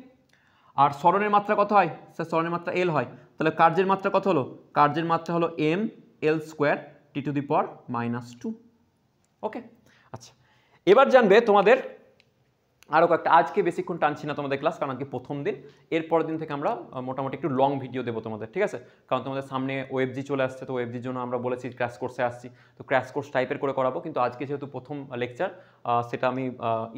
Speaker 1: আর সরণের মাত্রা কত হয়? স্যার সরণের মাত্রা L হয়। তাহলে কার্যের মাত্রা কত হলো? কার্যের মাত্রা হলো mL²T⁻²। ওকে, আচ্ছা এবার জানবে তোমাদের আরও কয়েকটা, আজকে বেশিক্ষণ টানছি না তোমাদের ক্লাস, কারণ আজকে প্রথম দিন। এরপরের দিন থেকে আমরা মোটামুটি একটু লং ভিডিও দেবো তোমাদের, ঠিক আছে? কারণ তোমাদের সামনে ওয়েবজি চলে আসছে, তো ওয়েবজির জন্য আমরা বলেছি ক্র্যাশ কোর্সে আসছি, তো ক্র্যাশ কোর্স টাইপের করে করাবো। কিন্তু আজকে যেহেতু প্রথম লেকচার, সেটা আমি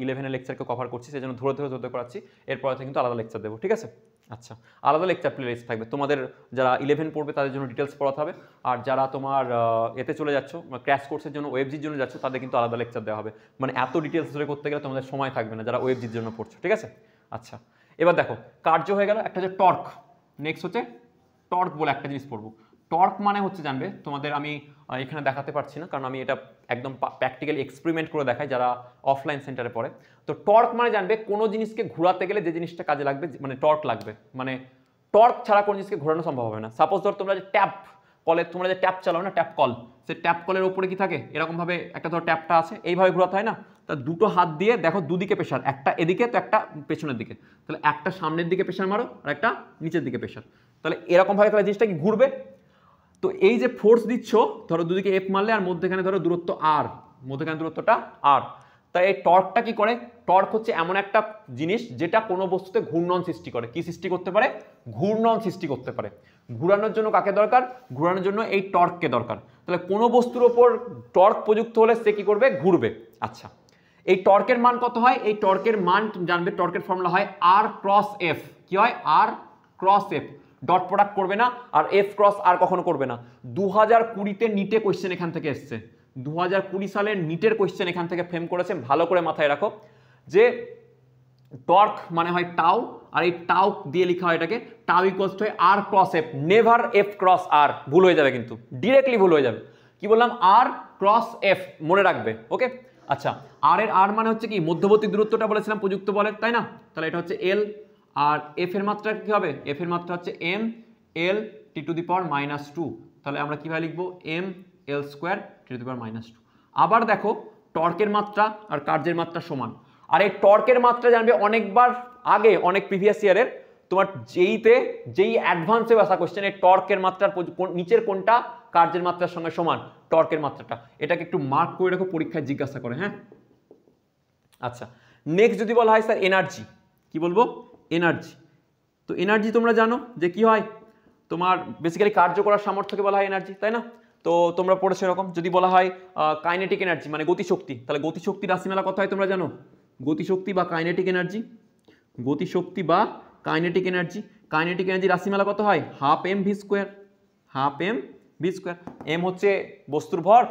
Speaker 1: 11-এর লেকচারকে কভার করছি, সেই জন্য ধরে ধরে করাচ্ছি। এরপরে থেকে কিন্তু আলাদা লেকচার দেবো, ঠিক আছে? আচ্ছা, আলাদা লেকচার প্লেলিস্ট থাকবে তোমাদের, যারা 11 পড়বে তাদের জন্য ডিটেলস পড়াতে হবে, আর যারা তোমার এতে চলে যাচ্ছ ক্র্যাশ কোর্সের জন্য, ওয়েবজির জন্য যাচ্ছ, তাদের কিন্তু আলাদা লেকচার দেওয়া হবে। মানে এত ডিটেলস ধরে করতে গেলে তোমাদের সময় থাকবে না যারা ওয়েবজির জন্য পড়ছো, ঠিক আছে? আচ্ছা এবার দেখো, কার্য হয়ে গেল, একটা হচ্ছে টর্ক। নেক্সট হচ্ছে টর্ক বলে একটা জিনিস পড়বো। টর্ক মানে হচ্ছে জানবে তোমাদের, আমি এখানে দেখাতে পারছি না কারণ আমি এটা একদম প্র্যাকটিক্যালি এক্সপেরিমেন্ট করে দেখাই যারা অফলাইন সেন্টারে পড়ে। তো টর্ক মানে জানবে কোনো জিনিসকে ঘোরাতে গেলে যে জিনিসটা কাজে লাগবে, মানে টর্ক লাগবে, মানে টর্ক ছাড়া কোনো জিনিসকে ঘোরানো সম্ভব হবে না। সাপোজ ধর তোমরা যে ট্যাপ কলের, তোমরা যে ট্যাপ চালাও না, ট্যাপ কল, সে ট্যাপ কলের ওপরে কি থাকে, এরকমভাবে একটা ধর ট্যাপটা আছে, এইভাবে ঘোরাতে হয় না, তা দুটো হাত দিয়ে দেখো দুদিকে প্রেশার, একটা এদিকে তো একটা পেছনের দিকে, তাহলে একটা সামনের দিকে প্রেশার মারো আর একটা নিচের দিকে প্রেশার, তাহলে এরকমভাবে তাহলে জিনিসটা কি ঘুরবে। তো এই যে ফোর্স দিচ্ছ, ধরো দুদিকে এফ মারলে আর মধ্যেখানে ধরো দূরত্ব আর, মধ্যেখানে দূরত্বটা আর, তাই এই টর্কটা কি করে? টর্ক হচ্ছে এমন একটা জিনিস যেটা কোনো বস্তুতে ঘূর্ণন সৃষ্টি করে। কি সৃষ্টি করতে পারে? ঘূর্ণন সৃষ্টি করতে পারে। ঘুরানোর জন্য কাকে দরকার? ঘুরানোর জন্য এই টর্ককে দরকার। তাহলে কোনো বস্তুর ওপর টর্ক প্রযুক্ত হলে সে কি করবে? ঘুরবে। আচ্ছা, এই টর্কের মান কত হয়? এই টর্কের মান জানবে, টর্কের ফর্মুলা হয় R ক্রস F। কি হয়? R cross F। Dot product করবে না, আর F ক্রস R কখনো করবে না। 2020-তে নিটে কোয়েশ্চেন এখান থেকে এসছে, 2020 সালের নিটের কোয়েশ্চেন এখান থেকে ফ্রেম করেছে। ভালো করে মাথায় রাখো যে টর্ক মানে হয় টাউ, আর এই টাউ দিয়ে লেখা হয় এটাকে tau equals to R cross F, never F cross R। ভুল হয়ে যাবে কিন্তু, ডিরেক্টলি ভুল হয়ে যাবে। কি বললাম? R ক্রস F, মনে রাখবে। ওকে, আচ্ছা আর এর আর মানে হচ্ছে কি? মধ্যবর্তী দূরত্বটা বলেছিলাম প্রযুক্ত বলের, তাই না? তাহলে এটা হচ্ছে L, আর F এর মাত্রা কি হবে? F এর মাত্রা হচ্ছে mL(T⁻²). তাহলে আমরা কিভাবে লিখবো? mL²T⁻²। আবার দেখো, টর্কের মাত্রা আর কার্যের মাত্রা সমান, আর এই টর্কের মাত্রা জানবে অনেকবার আগে, অনেক প্রিভিয়াস ইয়ারের তোমার যেই অ্যাডভান্সে আসা কোশ্চেন, এই টর্কের মাত্রার নিচের কোনটা কার্যের মাত্রার সঙ্গে সমান? টর্কের মাত্রাটা। এটাকে একটু মার্ক করে রাখো, পরীক্ষায় জিজ্ঞাসা করে। হ্যাঁ, আচ্ছা নেক্সট যদি বলা হয় স্যার এনার্জি, কি বলবো? এনার্জি। তো এনার্জি তোমরা জানো যে কি হয়, তোমার বেসিক্যালি কার্য করার সামর্থ্যকে বলা হয় এনার্জি, তাই না? তো তোমরা পড়েছো এরকম। যদি বলা হয় কাইনেটিক এনার্জি মানে গতিশক্তি, তাহলে গতিশক্তি রাশিমালা কত হয় তোমরা জানো? গতিশক্তি বা কাইনেটিক এনার্জি, গতিশক্তি বা কাইনেটিক এনার্জি, কাইনেটিক এনার্জি রাশিমালা কত হয়? ½ mv²। ½ mv²। এম হচ্ছে বস্তুর ভর,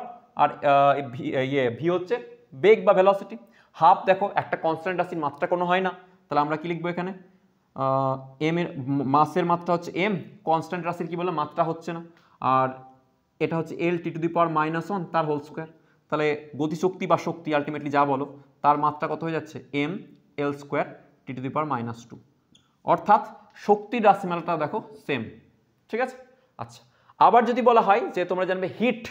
Speaker 1: আর ভি হচ্ছে বেগ বা ভেলোসিটি। হাফ দেখো একটা কনস্ট্যান্ট রাশির মাত্রা কোনো হয় না, তাহলে আমরা কি লিখবো এখানে? এম এর মাসের মাত্রা হচ্ছে m, কনস্ট্যান্ট রাশির কি বললাম? মাত্রা হচ্ছে না, আর এটা হচ্ছে L(T⁻⁻1) তার হোল স্কোয়ার। তাহলে গতিশক্তি বা শক্তি আলটিমেটলি যা বলো, তার মাত্রা কত হয়ে যাচ্ছে? mL²T⁻²। অর্থাৎ শক্তির রাশিমালাটা দেখো সেম, ঠিক আছে? আচ্ছা আবার যদি বলা হয় যে তোমরা জানবে হিট,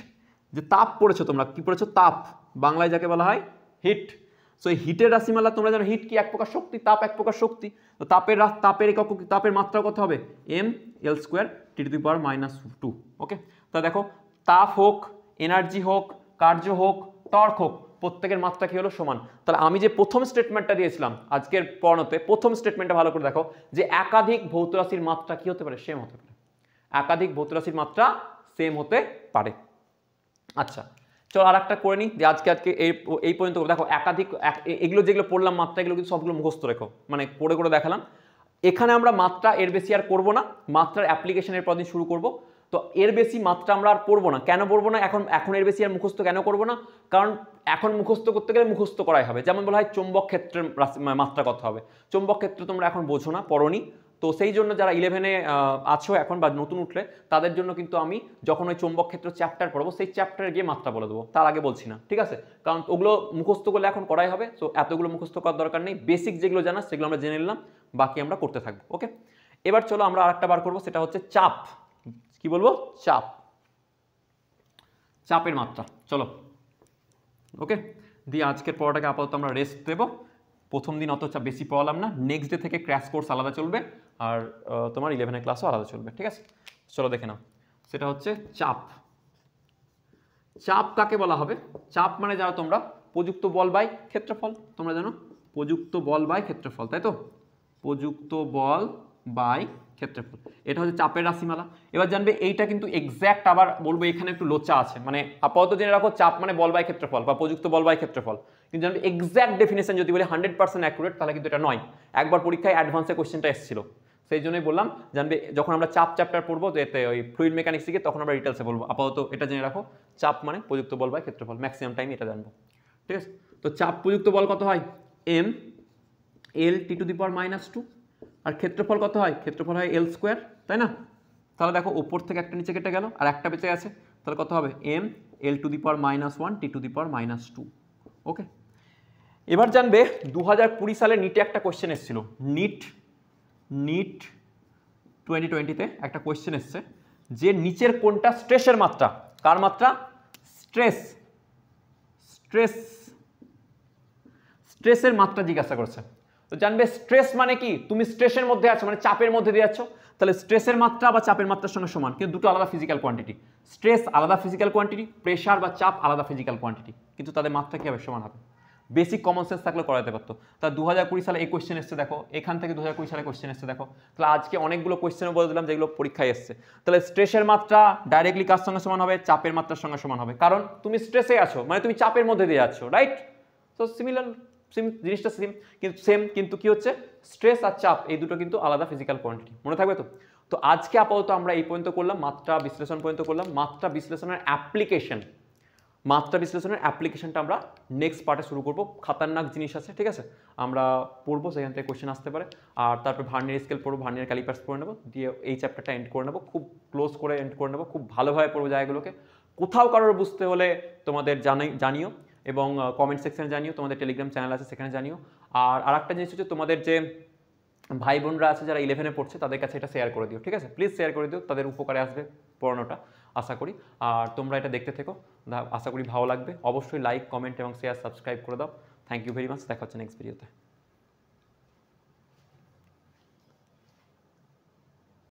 Speaker 1: যে তাপ পড়েছো তোমরা, কি পড়েছো? তাপ, বাংলায় যাকে বলা হয় হিট। সো এই হিটের রাশিমালা তোমরা জানো, হিট কি? এক প্রকার শক্তি, তাপ এক প্রকার শক্তি। তো তাপের মাত্রা কত হবে? mL²T⁻²। ওকে, তা দেখো তাপ হোক, এনার্জি হোক, কার্য হোক, টর্ক হোক, প্রত্যেকের মাত্রা কি হলো? সমান। তাহলে আমি যে প্রথম স্টেটমেন্টটা দিয়েছিলাম আজকের পড়ানোতে, প্রথম স্টেটমেন্টটা ভালো করে দেখো যে একাধিক ভৌত রাশির মাত্রা কি হতে পারে? সেম হতে পারে। একাধিক ভৌত রাশির মাত্রা সেম হতে পারে। আচ্ছা চলো আর একটা করে নিই, যে আজকে এই পর্যন্ত দেখো একাধিক, এগুলো যেগুলো পড়লাম মাত্রা, এগুলো কিন্তু সবগুলো মুখস্থ রেখো, মানে করে করে দেখালাম। এখানে আমরা মাত্রা এর বেশি আর করবো না, মাত্রার অ্যাপ্লিকেশনের পর দিন শুরু করব। তো এর বেশি মাত্রা আমরা আর পড়বো না। কেন পড়বো না? এখন এর বেশি আর মুখস্থ কেন করবো না? কারণ এখন মুখস্থ করতে গেলে মুখস্থ করাই হবে। যেমন বলা হয় চৌম্বক ক্ষেত্রের মাত্রা কত হবে, চৌম্বক ক্ষেত্র তোমরা এখন বোঝো না, পড়োনি, তো সেই জন্য যারা 11-এ আছো এখন বা নতুন উঠলে তাদের জন্য কিন্তু আমি যখন ওই চৌম্বক ক্ষেত্র চ্যাপ্টার পড়বো সেই চ্যাপ্টারে গিয়ে মাত্রা বলে দেবো, তার আগে বলছি না, ঠিক আছে? কারণ ওগুলো মুখস্থ করলে এখন করাই হবে, তো এতগুলো মুখস্থ করার দরকার নেই, বেসিক যেগুলো জানা সেগুলো আমরা জেনে নিলাম, বাকি আমরা করতে থাকবো। ওকে, এবার চলো আমরা আরেকটা বার করবো, সেটা হচ্ছে চাপ। কি বলবো? চাপ, চাপের মাত্রা। চলো ওকে, দিয়ে আজকের পড়াটাকে আপাতত আমরা রেস্ট দেবো। প্রথম দিন অত বেশি পড়ালাম না, নেক্সট ডে থেকে ক্র্যাশ কোর্স আলাদা চলবে, আর তোমার 11-এর ক্লাসও আলাদা চলবে, ঠিক আছে? চলো দেখে নাও, সেটা হচ্ছে চাপ। চাপ কাকে বলা হবে? চাপ মানে জানো তোমরা, প্রযুক্ত বল বাই ক্ষেত্রফল, তোমরা জানো প্রযুক্ত বল বাই ক্ষেত্রফল, তাই তো? প্রযুক্ত বল বাই ক্ষেত্রফল, এটা হচ্ছে চাপের রাশিমালা। এবার জানবে এইটা কিন্তু এক্স্যাক্ট, আবার বলবো এখানে একটু লোচা আছে, মানে আপাতত জেনে রাখো চাপ মানে বল বাই ক্ষেত্রফল বা প্রযুক্ত বল বাই ক্ষেত্রফল, কিন্তু জানবে এক্স্যাক্ট ডেফিনেশন যদি বলি 100% অ্যাকুরেট, তাহলে কিন্তু এটা নয়। একবার পরীক্ষায় অ্যাডভান্সে কোশ্চেনটা এসেছিল, সেই জন্যই বললাম জানবে যখন আমরা চাপ চ্যাপ্টার পড়বো, এতে ওই ফ্লুইড মেকানিক্স থেকে, তখন আমরা ডিটেলসে বলবো। আপাতত এটা জেনে রাখো, চাপ মানে প্রযুক্ত বল বাই ক্ষেত্রফল, ম্যাক্সিমাম টাইম এটা জানবো, ঠিক আছে? তো চাপ প্রযুক্ত বল কত হয়? M L T to the power -2, আর ক্ষেত্রফল কত হয়? ক্ষেত্রফল হয় এল স্কোয়ার, তাই না? তাহলে দেখো ওপর থেকে একটা নিচে কেটে গেল, আর একটা বেঁচে আছে, তাহলে কত হবে? M L to the power -1 T to the power -2। Okay, এবার জানবে 2020 সালে নিটে একটা কোয়েশ্চেন এসেছিল, নিট 2020-তে একটা কোয়েশ্চেন এসছে যে নিচের কোনটা স্ট্রেসের মাত্রা? কার মাত্রা? স্ট্রেসের মাত্রা জিজ্ঞাসা করছে। তো জানবে স্ট্রেস মানে কি, তুমি স্ট্রেসের মধ্যে আছো, মানে চাপের মধ্যে দিয়ে যাচ্ছ, তাহলে স্ট্রেসের মাত্রা বা চাপের মাত্রার সঙ্গে সমান, কিন্তু দুটো আলাদা ফিজিক্যাল কোয়ান্টিটি। স্ট্রেস আলাদা ফিজিক্যাল কোয়ান্টিটি, প্রেশার বা চাপ আলাদা ফিজিক্যাল কোয়ান্টিটি, কিন্তু তাদের মাত্রা কি হবে? সমান হবে। বেসিক কমন সেন্স থাকলে করাতে পারতো। তা 2020 সালে এই কোয়েশ্চেন এসছে, দেখো এখান থেকে 2020 সালে কোয়েশ্চেন এসছে, দেখো তাহলে আজকে অনেকগুলো কোয়েশ্চেনও বলে দিলাম যেগুলো পরীক্ষায় এসছে। তাহলে স্ট্রেসের মাত্রা ডাইরেক্টলি কার সঙ্গে সমান হবে? চাপের মাত্রার সঙ্গে সমান হবে, কারণ তুমি স্ট্রেসে আছো, মানে তুমি চাপের মধ্যে দিয়ে যাচ্ছ, রাইট? তো সিমিলার, জিনিসটা সেম, কিন্তু কি হচ্ছে, স্ট্রেস আর চাপ এই দুটো কিন্তু আলাদা ফিজিক্যাল কোয়ান্টিটি, মনে থাকবে তো? তো আজকে আপাতত আমরা এই পর্যন্ত করলাম, মাত্রা বিশ্লেষণ পর্যন্ত করলাম। মাত্রা বিশ্লেষণের অ্যাপ্লিকেশনটা আমরা নেক্সট পার্টে শুরু করব। খাতারনাক জিনিস আছে, ঠিক আছে? আমরা পড়বো, সেখান থেকে কোয়েশ্চেন আসতে পারে। আর তারপর ভার্নিয়ার স্কেল পড়বো, ভার্নিয়ার ক্যালিপার্স পড়ে নেবো, দিয়ে এই চ্যাপ্টারটা এন্ড করে নেবো, খুব ক্লোজ করে এন্ড করে নেবো, খুব ভালোভাবে পড়বো জায়গাগুলোকে। কোথাও কারোর বুঝতে হলে তোমাদের জানিও, এবং কমেন্ট সেকশনে জানিও, তোমাদের টেলিগ্রাম চ্যানেল আছে সেখানে জানিও। আর আরেকটা জিনিস হচ্ছে, তোমাদের যে ভাই বোনরা আছে যারা 11-এ পড়ছে, তাদের কাছে এটা শেয়ার করে দিও, ঠিক আছে? প্লিজ শেয়ার করে দিও, তাদের উপকারে আসবে পড়ানোটা, আশা করি। আর তোমরা এটা দেখতে থেকো, আশা করি ভালো লাগবে। অবশ্যই লাইক, কমেন্ট এবং শেয়ার, সাবস্ক্রাইব করে দাও। থ্যাংক ইউ ভেরি মাচ, দেখা হচ্ছে নেক্সট ভিডিওতে।